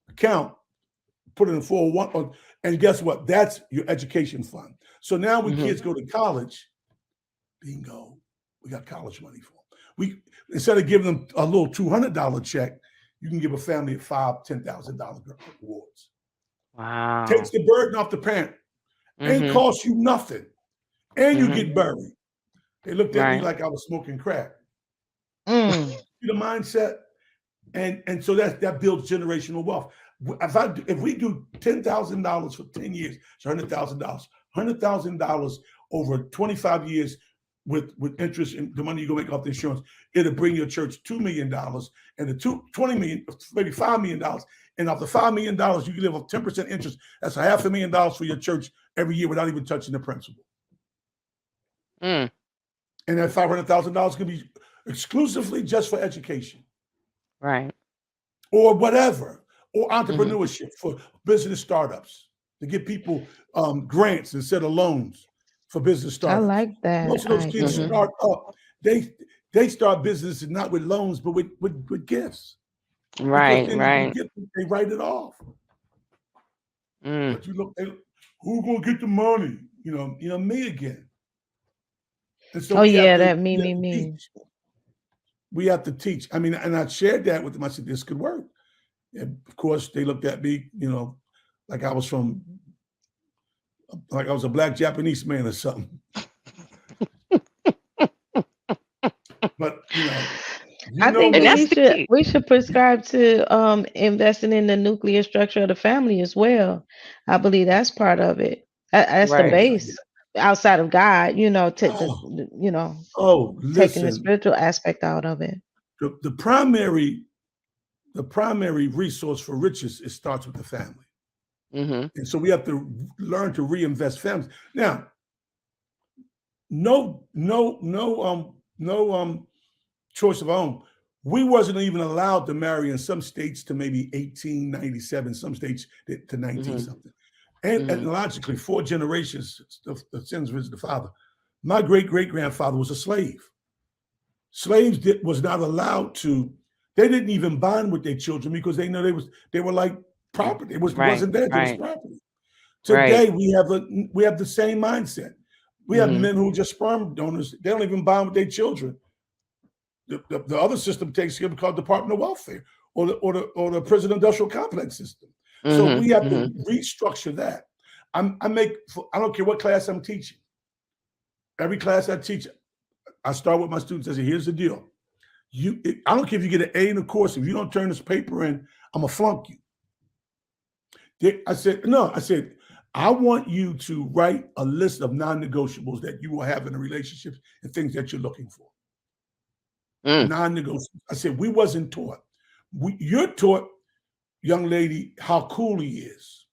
account, put it in 401, and guess what? That's your education fund. So now when kids go to college, bingo, we got college money for them. We, instead of giving them a little $200 check, you can give a family a $5,000, $10,000 rewards. Wow. Takes the burden off the parent. Ain't cost you nothing. And you get buried. They looked at me like I was smoking crack. The mindset, and so that builds generational wealth. If we do $10,000 for 10 years, it's $100,000 over 25 years with interest and the money you're gonna make off the insurance, it'll bring your church $2 million, and the $20 million, maybe $5 million. And off the $5 million, you can live off 10% interest. That's $500,000 for your church every year without even touching the principal. And that $500,000 can be exclusively just for education. Right. Or whatever. Or entrepreneurship for business startups. To give people grants instead of loans for business startups. I like that. Most of those kids start up. They start businesses not with loans, but with gifts. Right, They write it off. But you look, who's gonna get the money? Me again. And so me. We have to teach. I mean, and I shared that with them. I said, this could work. And of course, they looked at me, like I was a black Japanese man or something. But I think we should prescribe to investing in the nuclear structure of the family as well. I believe that's part of it. That's the base outside of God, taking the spiritual aspect out of it. The primary resource for riches, it starts with the family. And so we have to learn to reinvest families. Now, no choice of our own. We wasn't even allowed to marry in some states to maybe 1897, some states to 19 something. And logically, 4 generations, the sins of the father. My great-great-grandfather was a slave. Slaves was not allowed to, they didn't even bond with their children because they know they were like property. It wasn't theirs, it was property. Today we have the same mindset. We have men who are just sperm donors. They don't even bond with their children. The other system takes care called Department of Welfare or the prison industrial complex system. So we have to restructure that. I don't care what class I'm teaching. Every class I teach, I start with my students. I say, here's the deal. I don't care if you get an A in the course. If you don't turn this paper in, I'm gonna flunk you. I said, I want you to write a list of non-negotiables that you will have in a relationship and things that you're looking for. Non-negotiables. I said, we wasn't taught. You're taught, young lady, how cool he is.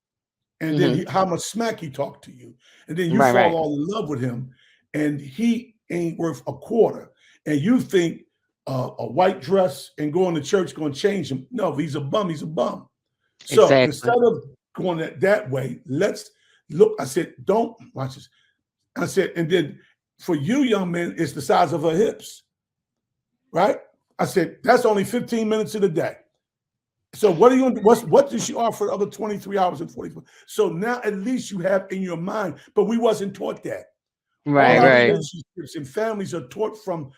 And then how much smack he talked to you. And then you fall all in love with him and he ain't worth a quarter. And you think a white dress and going to church going to change him. No, if he's a bum, he's a bum. So instead of going that way, let's look. I said, don't watch this. I said, and then for you young men, it's the size of her hips, right? I said, that's only 15 minutes of the day. So what are you going to do? What does she offer the other 23 hours and 44? So now at least you have in your mind, but we wasn't taught that. Right. Relationships and families are taught from,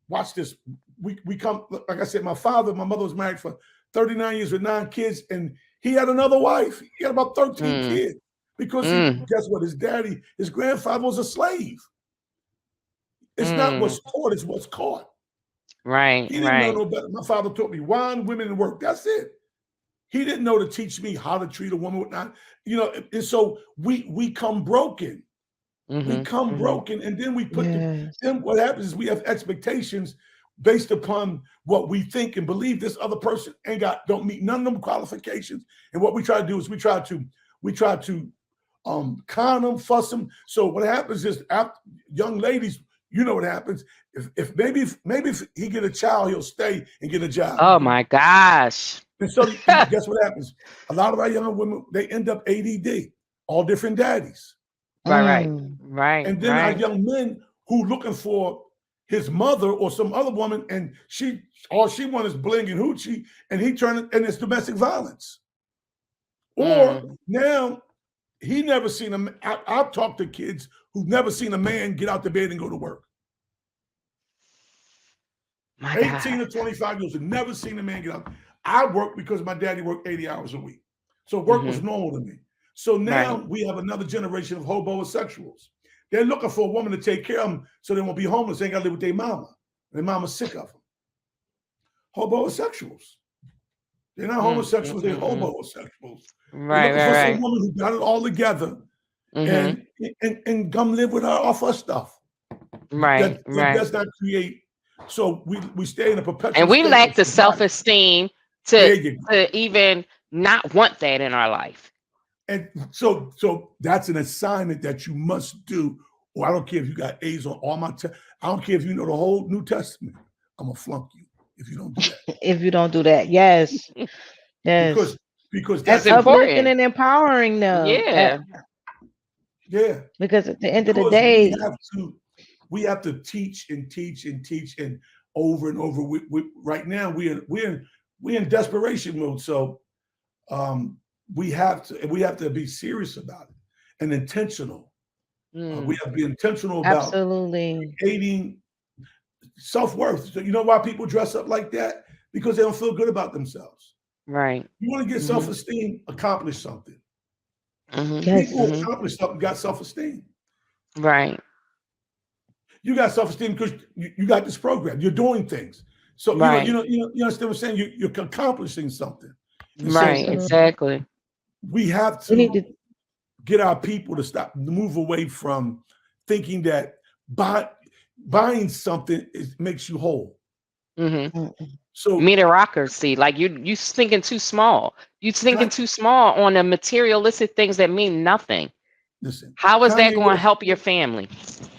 watch this. We come, like I said, my mother was married for 39 years with 9 kids, and he had another wife. He had about 13 kids because guess what? His grandfather was a slave. It's not what's taught, it's what's caught. Right. He didn't know no better. My father taught me wine, women, and work. That's it. He didn't know to teach me how to treat a woman with not, and so we come broken. We come broken, and then we put then what happens is we have expectations based upon what we think and believe this other person don't meet none of them qualifications. And what we try to do is we try to con them, fuss them. So what happens is, young ladies, you know what happens. If he get a child, he'll stay and get a job. Oh my gosh. And so guess what happens? A lot of our young women, they end up ADD, all different daddies. Right. And then our young men who looking for his mother or some other woman, and all she wants is bling and hoochie, and and it's domestic violence. Or now he never seen I've talked to kids who've never seen a man get out the bed and go to work. 18 to 25 years, have never seen a man get out. I worked because my daddy worked 80 hours a week. So work was normal to me. So now we have another generation of homosexuals. They're looking for a woman to take care of them so they won't be homeless. They ain't got to live with their mama. Their mama's sick of them. Homosexuals. They're not homosexuals, they're homosexuals. They're looking for some woman who got it all together and come live with her off her stuff. That does not create. So we stay in a perpetual. And we lack the self-esteem to even not want that in our life. And so that's an assignment that you must do. Or I don't care if you got A's on all my tests. I don't care if you know the whole New Testament. I'm gonna flunk you if you don't do that. If you don't do that, yes. Because that's uplifting and empowering them. Yeah. Because at the end of the day, we have to teach and over and over. Right now we're in desperation mode. So we have to be serious about it and intentional. We have to be intentional about creating self-worth. So you know why people dress up like that? Because they don't feel good about themselves. Right. You want to get self-esteem, accomplish something. People who accomplish something got self-esteem. Right. You got self-esteem because you got this program. You're doing things. So you understand what I'm saying? You're accomplishing something. And right. Exactly. We have to get our people to move away from thinking that buying something makes you whole. So Mediocrity, like you thinking too small. You thinking too small on the materialistic things that mean nothing. listen, How is that Kanye going to West, help your family?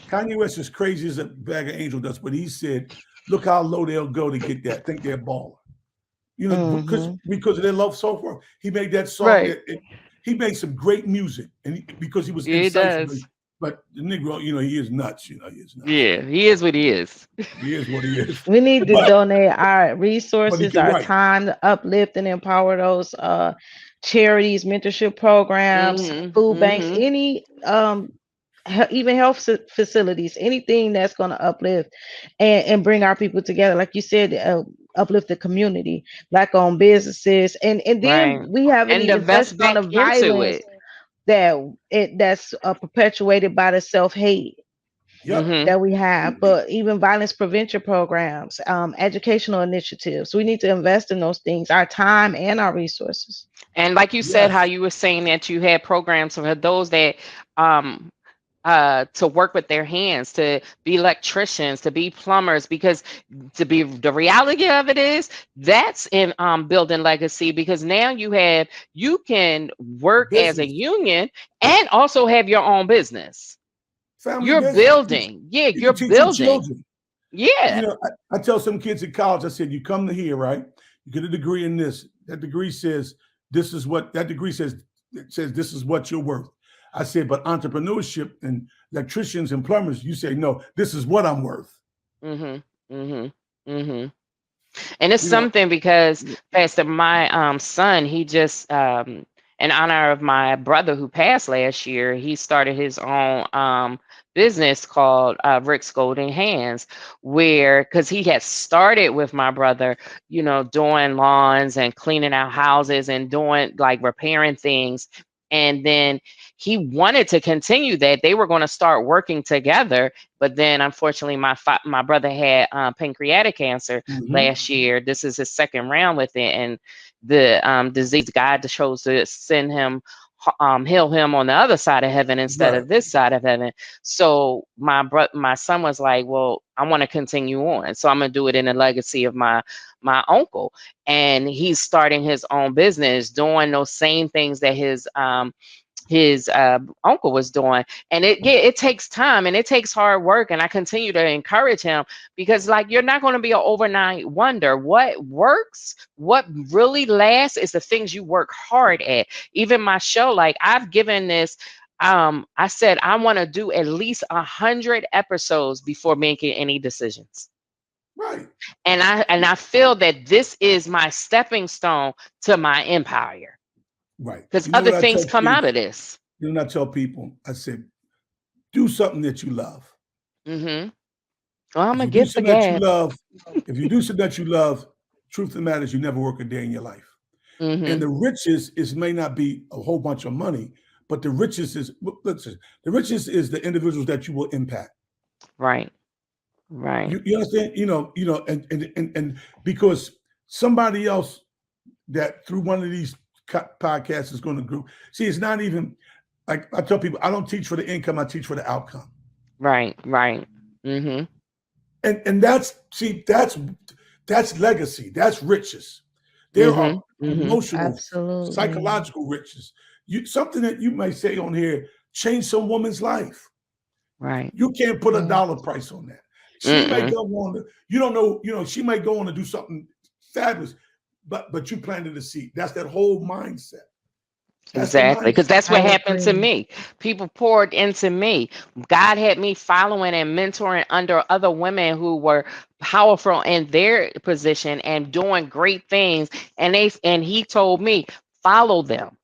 Kanye West is crazy as a bag of angel dust, but he said, "Look how low they'll go to get that. Think they're baller." You know, because of their love so far. He made that song. Right. He made some great music, and because he was Yeah, it insightful. does. But the Negro, he is nuts. He is nuts. Yeah, he is what he is. He is what he is. We need to But donate our he resources, can our write. time to uplift and empower those charities, mentorship programs, food banks, any even health facilities, anything that's going to uplift and bring our people together. Like you said, uplift the community, Black-owned businesses, and then Right. we haven't And even invest touched on back the into violence it. that's perpetuated by the self-hate Yep. that we have, but even violence prevention programs, educational initiatives. We need to invest in those things, our time and our resources. And like you said, how Yes. you were saying that you had programs for those that um to work with their hands, to be electricians, to be plumbers, because to be the reality of it is that's in building legacy, because now you can work as a Business, union and also have your own business. family You're business. building. Yeah, You you're can teach your building. children. Yeah. I tell some kids in college, I said, you come to here, right? You get a degree in this. That degree says this is what that degree says. It says this is what you're worth. I said, but entrepreneurship and electricians and plumbers, you say, no, this is what I'm worth. Mm-hmm. Mm-hmm. Mm-hmm. And it's You know, something because Pastor, my son, he just in honor of my brother who passed last year, he started his own business called Rick's Golden Hands, where because he had started with my brother, doing lawns and cleaning out houses and doing like repairing things. And then he wanted to continue that. They were going to start working together, but then unfortunately my brother had pancreatic cancer last year. This is his second round with it, and the disease, God chose to send him heal him on the other side of heaven instead of this side of heaven. So my son was like, well, I want to continue on, so I'm gonna do it in the legacy of my uncle, and he's starting his own business doing those same things that his uncle was doing. And it takes time and it takes hard work, and I continue to encourage him, because like you're not going to be an overnight wonder. What works, what really lasts, is the things you work hard at. Even my show, like I've given this, I said I want to do at least 100 episodes before making any decisions. right. And I feel that this is my stepping stone to my empire, Right. because You know other what I things tell come out kids? of this. You know what I tell people? I said, do something that you love. Mm-hmm. Well, I'm If gonna you do get the something that you gab. love, if you do something that you love, truth of the matter is you never work a day in your life. And Mm-hmm. the riches may not be a whole bunch of money, but the riches is the individuals that you will impact. Right. Right. You understand? And because somebody else that through one of these podcasts is going to grow. See, it's not even like I tell people, I don't teach for the income, I teach for the outcome. Right. Right. Mm-hmm. And that's legacy, that's riches. There are Mm-hmm. Mm-hmm. emotional, Absolutely. psychological riches. Something that you may say on here change some woman's life. Right. You can't put a dollar price on that. She may go on to, you don't know, she may go on to do something fabulous, but you planted a seed. That's that whole mindset. That's the Exactly, because mindset. that's what I happened to agree. me. People poured into me. God had me following and mentoring under other women who were powerful in their position and doing great things. And he told me, follow them,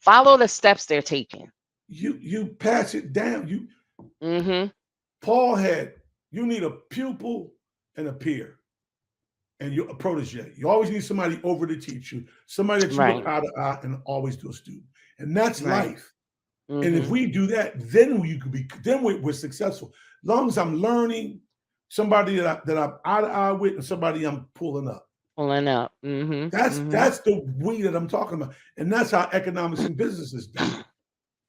follow the steps they're taking. You pass it down. Mm-hmm. Paul had, you need a pupil and a peer, and you're a protege. You always need somebody over to teach you, somebody that you look eye to eye and always do a student. And that's life. Mm-hmm. And if we do that, then we're successful. As long as I'm learning somebody that I'm eye to eye with and somebody I'm pulling up. Mm-hmm. That's the we that I'm talking about. And that's how economics and business is done.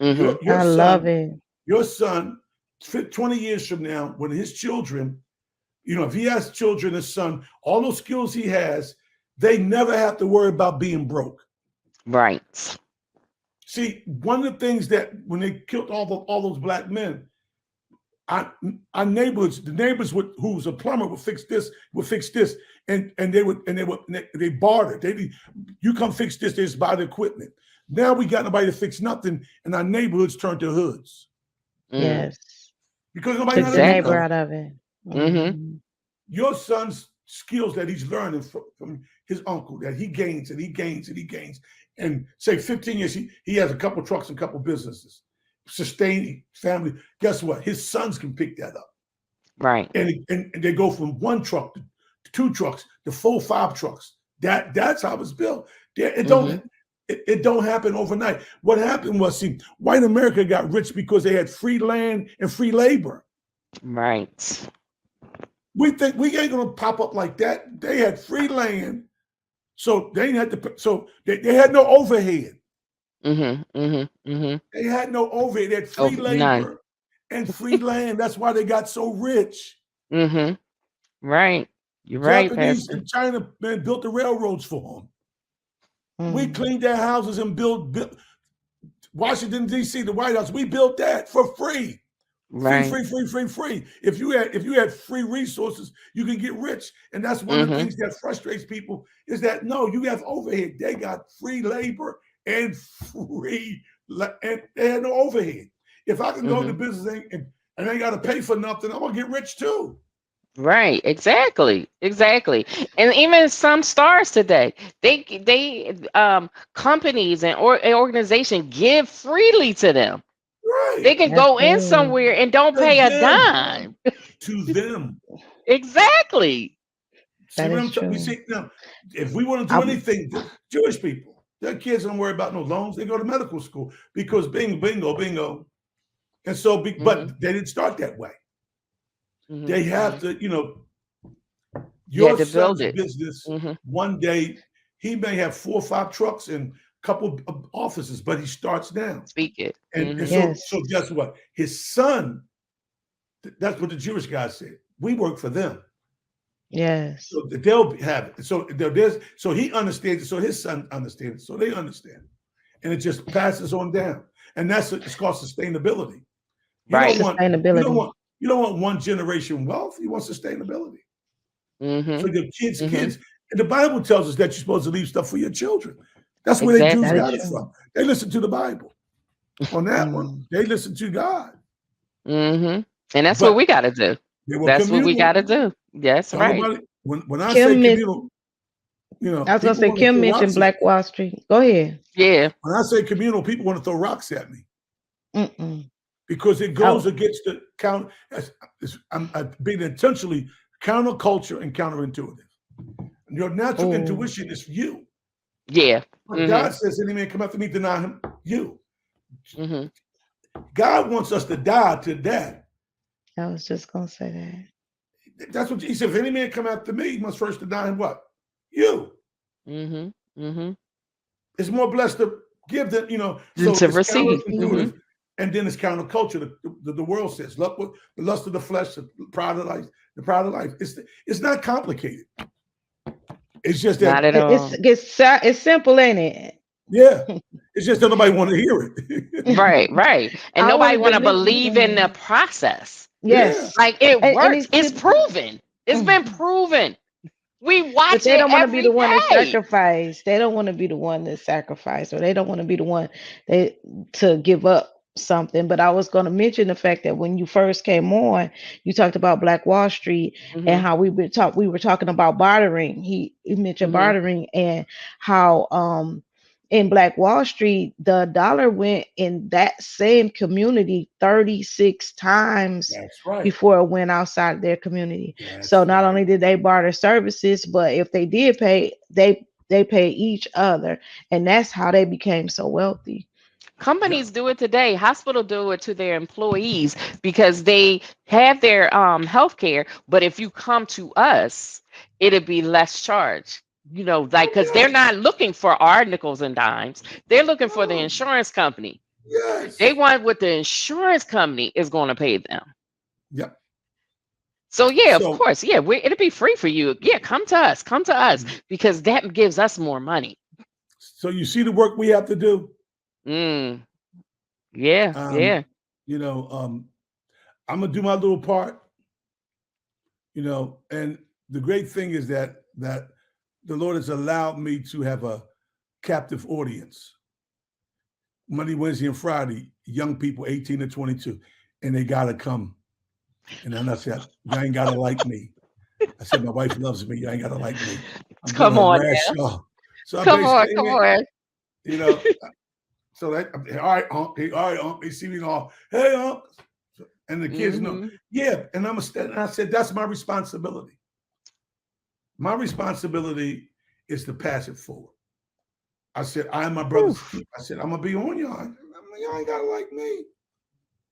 Mm-hmm. Love it. Your son, 20 years from now, when his children You know, if he has children, his son, all those skills he has, they never have to worry about being broke. Right. See, one of the things that when they killed all those black men, our neighbors, the neighbors who was a plumber would fix this, and they bartered. You come fix this, they just buy the equipment. Now we got nobody to fix nothing, and our neighborhoods turned to hoods. Yes. Because nobody knows Took the neighbor out of it. Mm-hmm. Your son's skills that he's learning from his uncle, that he gains and he gains and he gains, and say 15 years, he has a couple trucks and a couple businesses, sustaining family. Guess what? His sons can pick that up. Right. And they go from 1 truck to 2 trucks to 4, 5 trucks. That's how it's built. It don't happen overnight. What happened was, see, white America got rich because they had free land and free labor. Right. We think we ain't gonna pop up like that. They had free land, so they didn't have to. So they had no overhead. Mm-hmm. Mm-hmm. Mm-hmm. They had no overhead. They had free labor and free land. That's why they got so rich. Mm-hmm. Right. You're right, Japanese Pastor. and China, man, built the railroads for them. We cleaned their houses and built Washington, D.C., the White House. We built that for free. Right. Free. If you had free resources, you can get rich. And that's one of the things that frustrates people is that, no, you have overhead. They got free labor and and they had no overhead. If I can go into business and I ain't got to pay for nothing, I'm going to get rich too. Right, exactly. And even some stars today, they companies and organization give freely to them. Right. They can go in somewhere and don't pay a dime. To them. Exactly. See what I'm talking? We see now, if we want to do anything, Jewish people, their kids don't worry about no loans. They go to medical school because bingo. And so, but they didn't start that way. They have to, your son's business, one day, he may have 4 or 5 trucks and a couple of offices, but he starts down. Speak it. And so guess what? His son, that's what the Jewish guy said. We work for them. Yes. So they'll have it. So he understands it. So his son understands it. So they understand. And it just passes on down. And it's called sustainability. You don't want one generation wealth. You want sustainability. So your kids. And the Bible tells us that you're supposed to leave stuff for your children. That's where they Jews got it from. They listen to the Bible. On that one, they listen to God. And that's what we got to do. That's what we got to do. Yes, right. When I say communal, I was going to say Kim mentioned Black Wall Street. Go ahead. Yeah. When I say communal, people want to throw rocks at me. Because it goes against the I'm being intentionally counterculture and counterintuitive. Your natural intuition is you. Yeah. God says, any man come after me, deny him, you. God wants us to die to that. I was just going to say that. That's what he said. If any man come after me, he must first deny him what? You. It's more blessed to give than, than to receive. And then it's counterculture. The world says, look, the lust of the flesh, the pride of life. It's not complicated. It's just that not at all. It's simple, ain't it? Yeah. It's just that nobody want to hear it. Right. And nobody want to believe in the process. Yes. Like it works. It's proven. It's been proven. We watch it. They don't want to be the one to sacrifice. They don't want to be the one to sacrifice, or they don't want to be the one to give up something. But I was going to mention the fact that when you first came on, you talked about Black Wall Street and how we were talking about bartering. He mentioned bartering and how in Black Wall Street the dollar went in that same community 36 times before it went outside their community. So not only did they barter services, but if they did pay, they pay each other, and that's how they became so wealthy. Companies do it today. Hospitals do it to their employees because they have their health care. But if you come to us, it'll be less charge. Because they're not looking for our nickels and dimes. They're looking for the insurance company. Yes. They want what the insurance company is going to pay them. Yep. So yeah, of So, course, yeah, it'll be free for you. Yeah, come to us, because that gives us more money. so you see the work we have to do. Mm, yeah, Um, yeah. you know, I'm gonna do my little part. And the great thing is that the Lord has allowed me to have a captive audience. Monday, Wednesday, and Friday, young people 18 to 22, and they gotta come. And then I said, you ain't gotta like me. I said, my wife loves me. You ain't gotta like me. I'm Come gonna on harass now. y'all. So I Come on, basically, come on. you know, so that all right, Unc, all right, Unc. They see me all, hey, Unc. And the kids know, Mm-hmm. yeah. And I said, that's my responsibility. My responsibility is to pass it forward. I said, I'm my brother's keeper. I said, I'm gonna be on y'all. Y'all ain't gotta like me.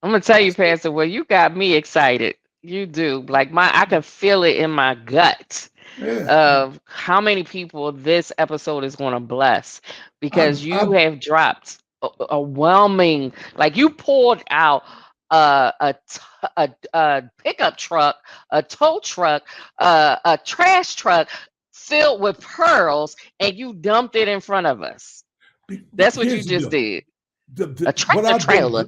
I'm gonna tell I you, said, Pastor. Well, you got me excited. You do. Like I can feel it in my gut yeah. of how many people this episode is going to bless, because I you have dropped a whelming, like you pulled out a pickup truck, a tow truck, a trash truck filled with pearls, and you dumped it in front of us. That's what you here's the just deal. did. A What tractor trailer.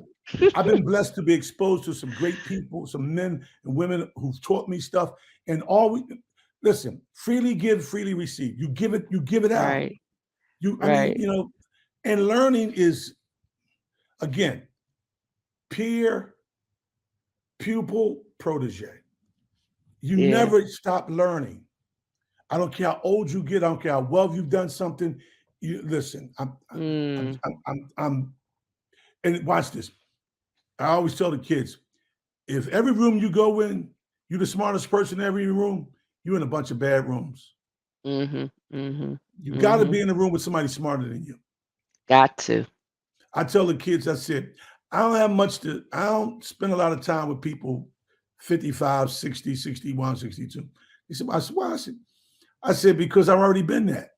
I've been blessed to be exposed to some great people, some men and women who've taught me stuff. And listen, freely give, freely receive. You give it out. Right, I mean, right. and learning is, again, peer, pupil, protege. You Yeah. never stop learning. I don't care how old you get. I don't care how well you've done something. You listen. Mm, I'm and watch this. I always tell the kids, if every room you go in, you're the smartest person in every room, you're in a bunch of bad rooms. mm-hmm, mm-hmm, You got to mm-hmm. be in a room with somebody smarter than you. Got to. I tell the kids, I said, I don't spend a lot of time with people 55, 60, 61, 62. They said, why? I said, because I've already been there.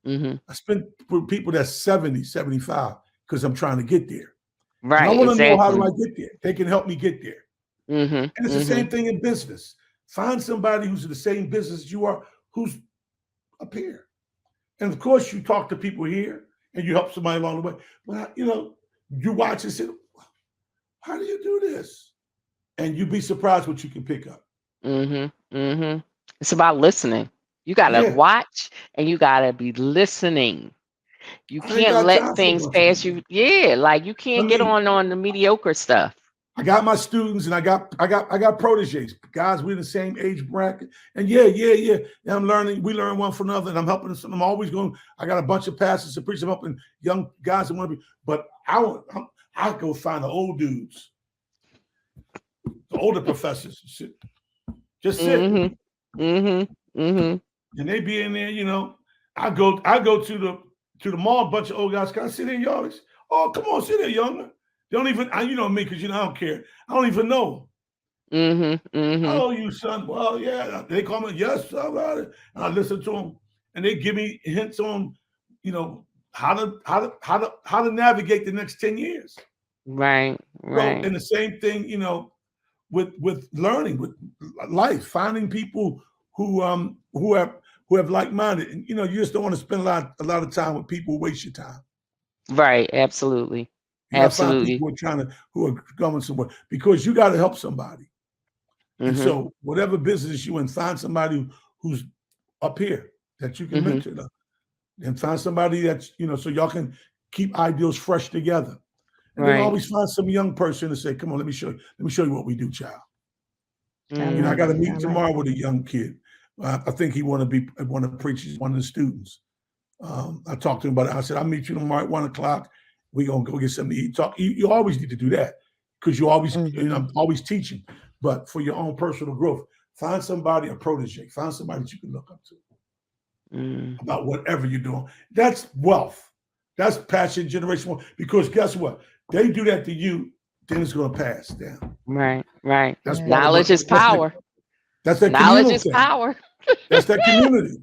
Mm-hmm. I spent with people that's 70, 75, because I'm trying to get there. And I Right, want to know, how do exactly. I get there? They can help me get there. Mm-hmm, And it's the mm-hmm. same thing in business. Find somebody who's in the same business as you are, who's up here. And of course, you talk to people here and you help somebody along the way. But, you watch and say, how do you do this? And you'd be surprised what you can pick up. Mm-hmm, mm-hmm. It's about listening. You gotta Yeah. watch and you gotta be listening. You I ain't can't got let time for a things bunch of pass people. you. Yeah, like you I can't get mean, on the mediocre stuff. I got my students and I got proteges, guys. We're in the same age bracket. And yeah. And I'm learning, we learn one from another, and I'm helping them. I'm always going, I got a bunch of pastors to preach. I'm helping young guys that want to be, but I go find the old dudes, the older professors, just sit. Mm-hmm, mm-hmm, mm-hmm. And they be in there. I go to the mall, a bunch of old guys. Can I sit here, y'all? Oh, come on, sit there, young. They don't even, you know me, because I don't care. I don't even know. Mm-hmm, mm-hmm. Oh, you son. Well, yeah. They call me, yes, all right. And I listen to them, and they give me hints on, how to navigate the next 10 years. Right, So, right. and the same thing, with learning, with life, finding people who have like-minded. And you just don't want to spend a lot of time with people who waste your time. Right, absolutely. You got to find people Absolutely. who are going somewhere, because you got to help somebody. And Mm-hmm, so, whatever business you in, find somebody who's up here that you can mm-hmm. mentor them, and find somebody that's, so y'all can keep ideals fresh together. And then Right. always find some young person to say, come on, let me show you what we do, child. I Mm-hmm. I like got to it. I meet like tomorrow it. with a young kid. I think he want to preach. He's one of the students. I talked to him about it. I said, I'll meet you tomorrow at 1:00. We're going to go get something to eat. You always need to do that, because you always, I'm always teaching. But for your own personal growth, find somebody, a protege, find somebody that you can look up to about whatever you're doing. That's wealth. That's passion, generation. Because guess what? They do that to you, then it's going to pass down. Right, right. That's part of Knowledge is power. that's that Knowledge communal is thing. power. That's that community.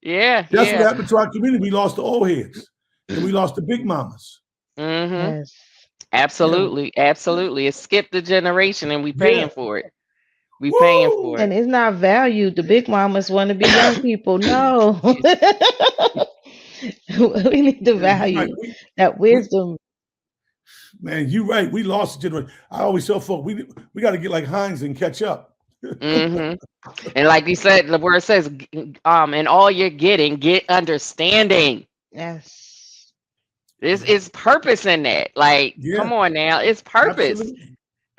Yeah, That's what yeah. happened to our community. We lost the old heads, and we lost the big mamas. Mm-hmm. Yes. You know, Absolutely, absolutely. It skipped the generation and we yeah. paying for it. We paying Woo! for And it. it's not valued. The big mamas want to be young people. No. We need to Yeah, you right. value that We wisdom. man, you right. We lost a generation. I always tell folks we got to get like Heinz and catch up. Mm-hmm. And like you said, the word says, and all you're getting, get understanding. Yes. This is purpose in that. Like, Yeah, come on now, it's purpose. absolutely.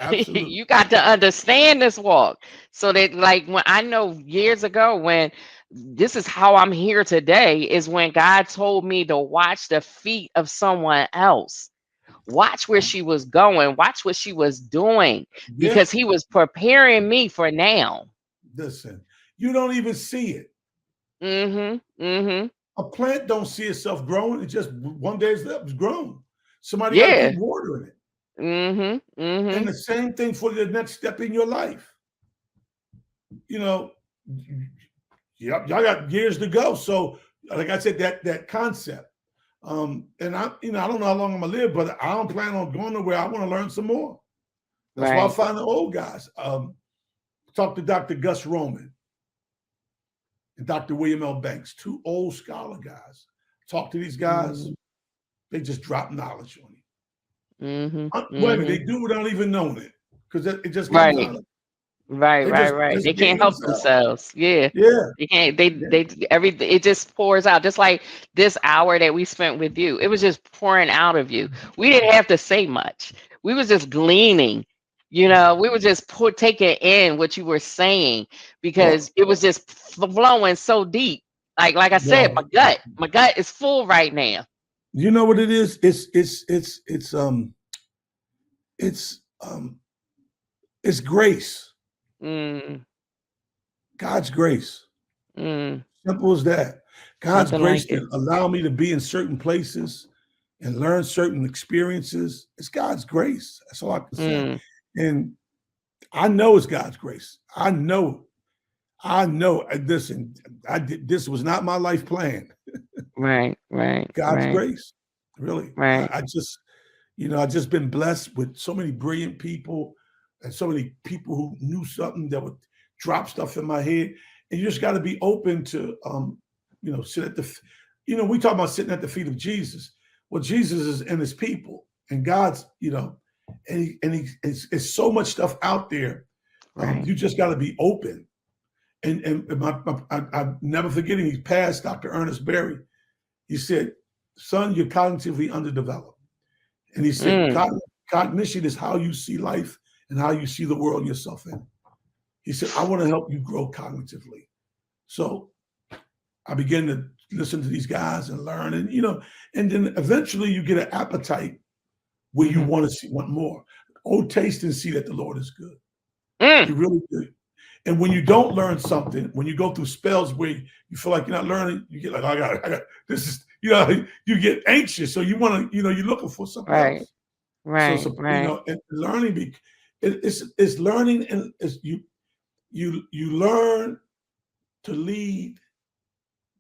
Absolutely. You got to understand this walk. So that, like, when I know years ago, when this is how I'm here today, is when God told me to watch the feet of someone else. Watch where she was going, watch what she was doing, Yeah. because he was preparing me for now. Listen, you don't even see it. Mm-hmm. Mm-hmm. A plant don't see itself growing. It just one day it's grown. Somebody got to Yeah. keep watering it. Mm-hmm. And Mm-hmm. the same thing for the next step in your life. You know, y'all got years to go. So, like I said, that concept. And I don't know how long I'm gonna live, but I don't plan on going nowhere. I want to learn some more. That's why I Right. find the old guys. Talk to Dr. Gus Roman and Dr. William L. Banks, two old scholar guys. Talk to these guys, they just drop knowledge on you. Mm-hmm. Wait a minute, Mm-hmm. they do without even knowing it, because it just comes Right. out of Right, they right, just right. They being can't help themselves. themselves. Yeah. Yeah. They can't, they everything, it just pours out. Just like this hour that we spent with you. It was just pouring out of you. We didn't have to say much. We was just gleaning. We were just taking in what you were saying, because it was just flowing so deep. Like I said, Well, my gut is full right now. you know what it is? It's grace. Mm, God's grace. mm, Simple as that. God's nothing grace like to it. allow me to be in certain places and learn certain experiences. It's God's grace. That's all I can say. Mm, And I know it's God's grace. I know. Listen, this was not my life plan. right, right, God's right, grace. Really. right. I just been blessed with so many brilliant people and so many people who knew something that would drop stuff in my head. And you just got to be open to, sit at we talk about sitting at the feet of Jesus. Well, Jesus is in his people, and God's, it's so much stuff out there. Right. You just got to be open. And I'm never forgetting, he passed Dr. Ernest Berry. He said, son, you're cognitively underdeveloped. And he said, cognition is how you see life and how you see the world yourself in. He said, I want to help you grow cognitively. So I began to listen to these guys and learn, and then eventually you get an appetite where you want more. Oh, taste and see that the Lord is good. You really do. And when you don't learn something, when you go through spells where you feel like you're not learning, you get like, I got this is, you get anxious. So you want to, you're looking for something else. Right, So right. and learning, it's learning, and it's you learn to lead,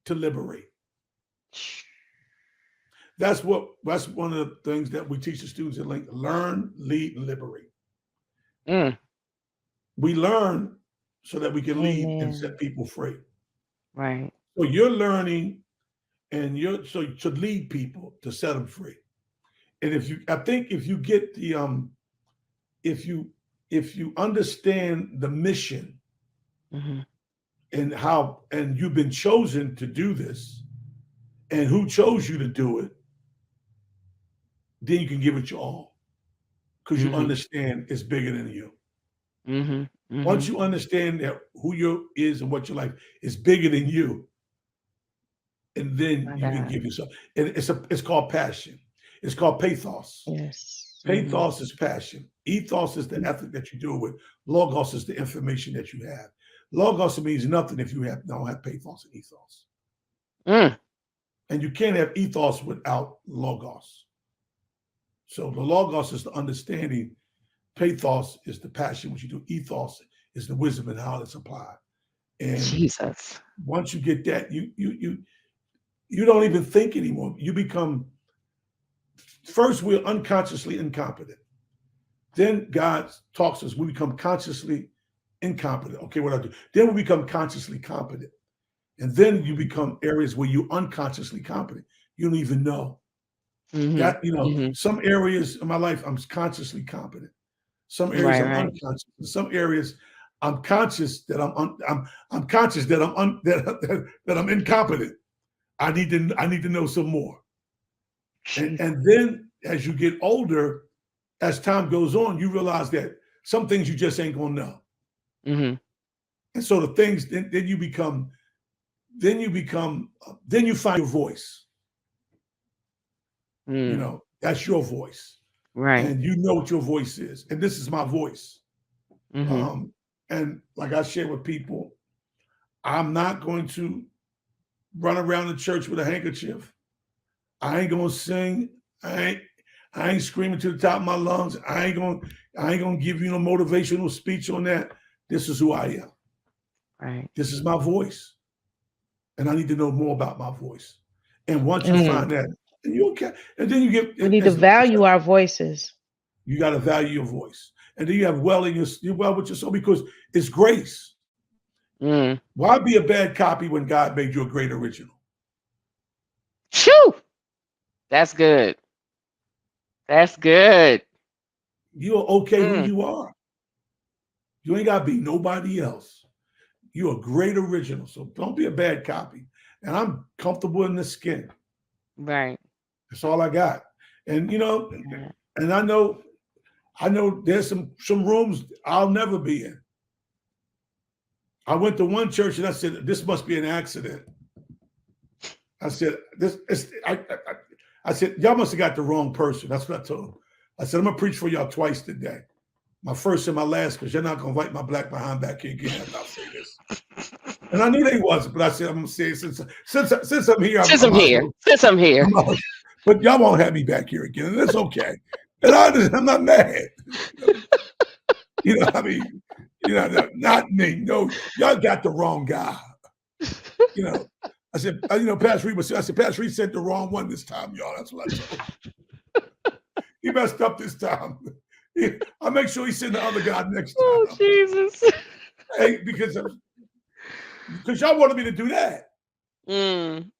to liberate. That's one of the things that we teach the students at Lincoln: learn, lead, and liberate. We learn so that we can lead and set people free. Right. So you're learning, and to lead people, to set them free. And if you get the if you understand the mission and you've been chosen to do this, and who chose you to do it, then you can give it your all, because you understand it's bigger than you. Once you understand that who you is and what your life is bigger than you, and then you can give yourself. And it's called passion. It's called pathos. Yes. Pathos is passion. Ethos is the ethic that you do it with. Logos is the information that you have. Logos means nothing if you don't have pathos and ethos. And you can't have ethos without logos. So the logos is the understanding. Pathos is the passion, which you do. Ethos is the wisdom and how it's applied. And Jesus. Once you get that, you don't even think anymore. You become, first we're unconsciously incompetent. Then God talks to us, we become consciously incompetent. Okay, what I do? Then we become consciously competent. And then you become areas where you're unconsciously competent. You don't even know. That, some areas in my life, I'm consciously competent. Some areas I'm unconscious. In some areas, I'm conscious that I'm conscious that that I'm incompetent. I need to know some more. And then as you get older, as time goes on, you realize that some things you just ain't gonna know. And so the things then you find your voice. That's your voice. Right. And you know what your voice is. And this is my voice. And like I share with people, I'm not going to run around the church with a handkerchief. I ain't gonna sing. I ain't screaming to the top of my lungs. I ain't gonna give you no motivational speech on that. This is who I am. Right. This is my voice. And I need to know more about my voice. And once you find that, and you okay, and then you get we need to value our voices. You got to value your voice. And then you have you're well with your soul because it's grace. Why be a bad copy when God made you a great original? Shoo! That's good. That's good. You're okay who you are. You ain't got to be nobody else. You're a great original. So don't be a bad copy. And I'm comfortable in the skin. Right. That's all I got. And and I know there's some rooms I'll never be in. I went to one church and I said, this must be an accident. I said, I said, y'all must have got the wrong person. That's what I told them. I said, I'm gonna preach for y'all twice today. My first and my last, because you're not gonna invite my black behind back here again after I say this. And I knew they wasn't, but I said, I'm gonna say it since I'm here. Since I'm here. But y'all won't have me back here again, and it's okay. And I'm not mad. Not me. No, y'all got the wrong guy. I said, Pastor Reed Pastor Reed sent the wrong one this time, y'all. That's what I told him. He messed up this time. I'll make sure he send the other guy next time. Oh, Jesus. Hey, because y'all wanted me to do that. And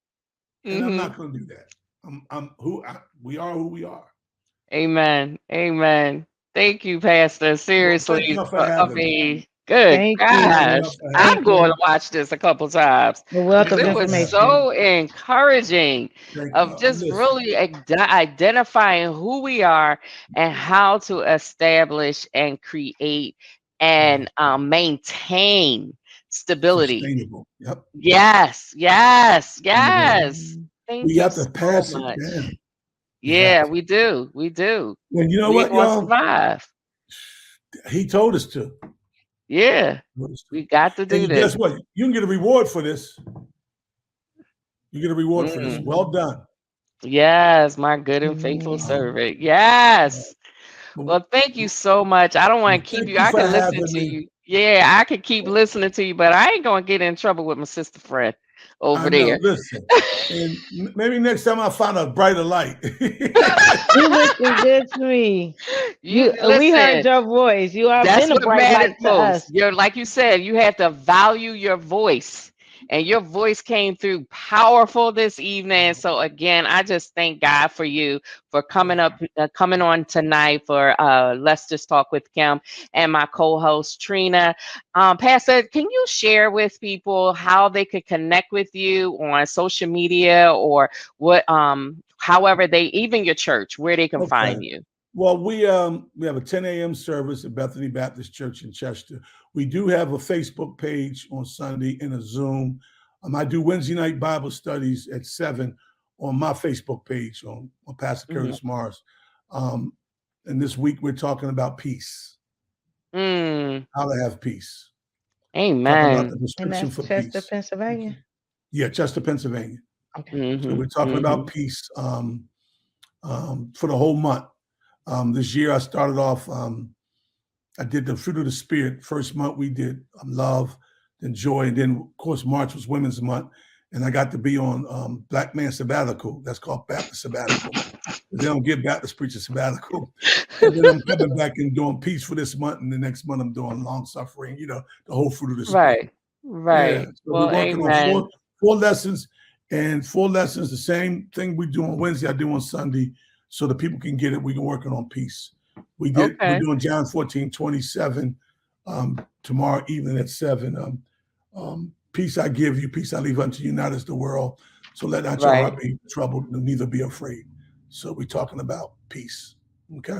I'm not going to do that. We are who we are. Amen. Amen. Thank you, Pastor. Seriously. Well, thank you for having me. Good Thank gosh. you. I'm going to watch this a couple times. A wealth of It information. was so encouraging of just really identifying who we are and how to establish and create and maintain stability. Sustainable. Yep. Yes. Thank We you have to pass so much. it down. Yeah, we do. And you know We what, y'all? survive. He told us to. Yeah, we got to do and this. Guess what? You can get a reward for this. You get a reward for this. Well done. Yes, my good and faithful servant. Yes. Well, thank you so much. I don't want to keep you. I can listen to you. Yeah, I could keep listening to you, but I ain't going to get in trouble with my sister friend over there. Listen, and maybe next time I'll find a brighter light. You looking good to me. We heard your voice. You are been a bright light to us. You're like you said, you have to value your voice. And your voice came through powerful this evening. So again, I just thank God for you for coming on tonight for Let's Just Talk with Kim and my co-host Trina. Pastor, can you share with people how they could connect with you on social media or what? However, even your church, where they can find you. Well, we have a 10 a.m. service at Bethany Baptist Church in Chester. We do have a Facebook page on Sunday and a Zoom. I do Wednesday night Bible studies at 7 on my Facebook page on Pastor Curtis Mars. And this week we're talking about peace. How to have peace. Amen. About the prescription for Chester, peace. Pennsylvania. Yeah, Chester, Pennsylvania. Okay. So we're talking about peace for the whole month. This year I started off, I did the fruit of the spirit. First month we did love, then joy, and then of course March was Women's Month. and I got to be on Black Man Sabbatical. That's called Baptist Sabbatical. They don't give Baptist preachers sabbatical. And then I'm coming back and doing peace for this month, and the next month I'm doing long suffering. The whole fruit of the spirit. Right. Yeah. So Well, we're working amen. on four lessons, and 4 lessons. The same thing we do on Wednesday, I do on Sunday, so that people can get it. We're working on peace. We're doing John 14:27 tomorrow evening at 7. Peace I give you, peace I leave unto you, not as the world. So let not your heart be troubled, neither be afraid. So we're talking about peace. Okay.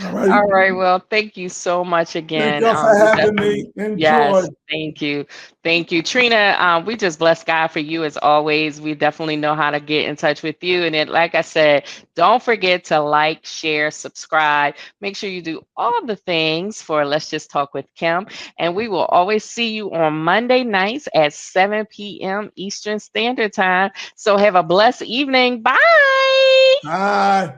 All right. Well, thank you so much again. Thank y'all for having me. Enjoy. Yes, thank you. Thank you. Trina, we just bless God for you as always. We definitely know how to get in touch with you. And then, like I said, don't forget to like, share, subscribe. Make sure you do all the things for Let's Just Talk with Kim. And we will always see you on Monday nights at 7 p.m. Eastern Standard Time. So have a blessed evening. Bye. Bye.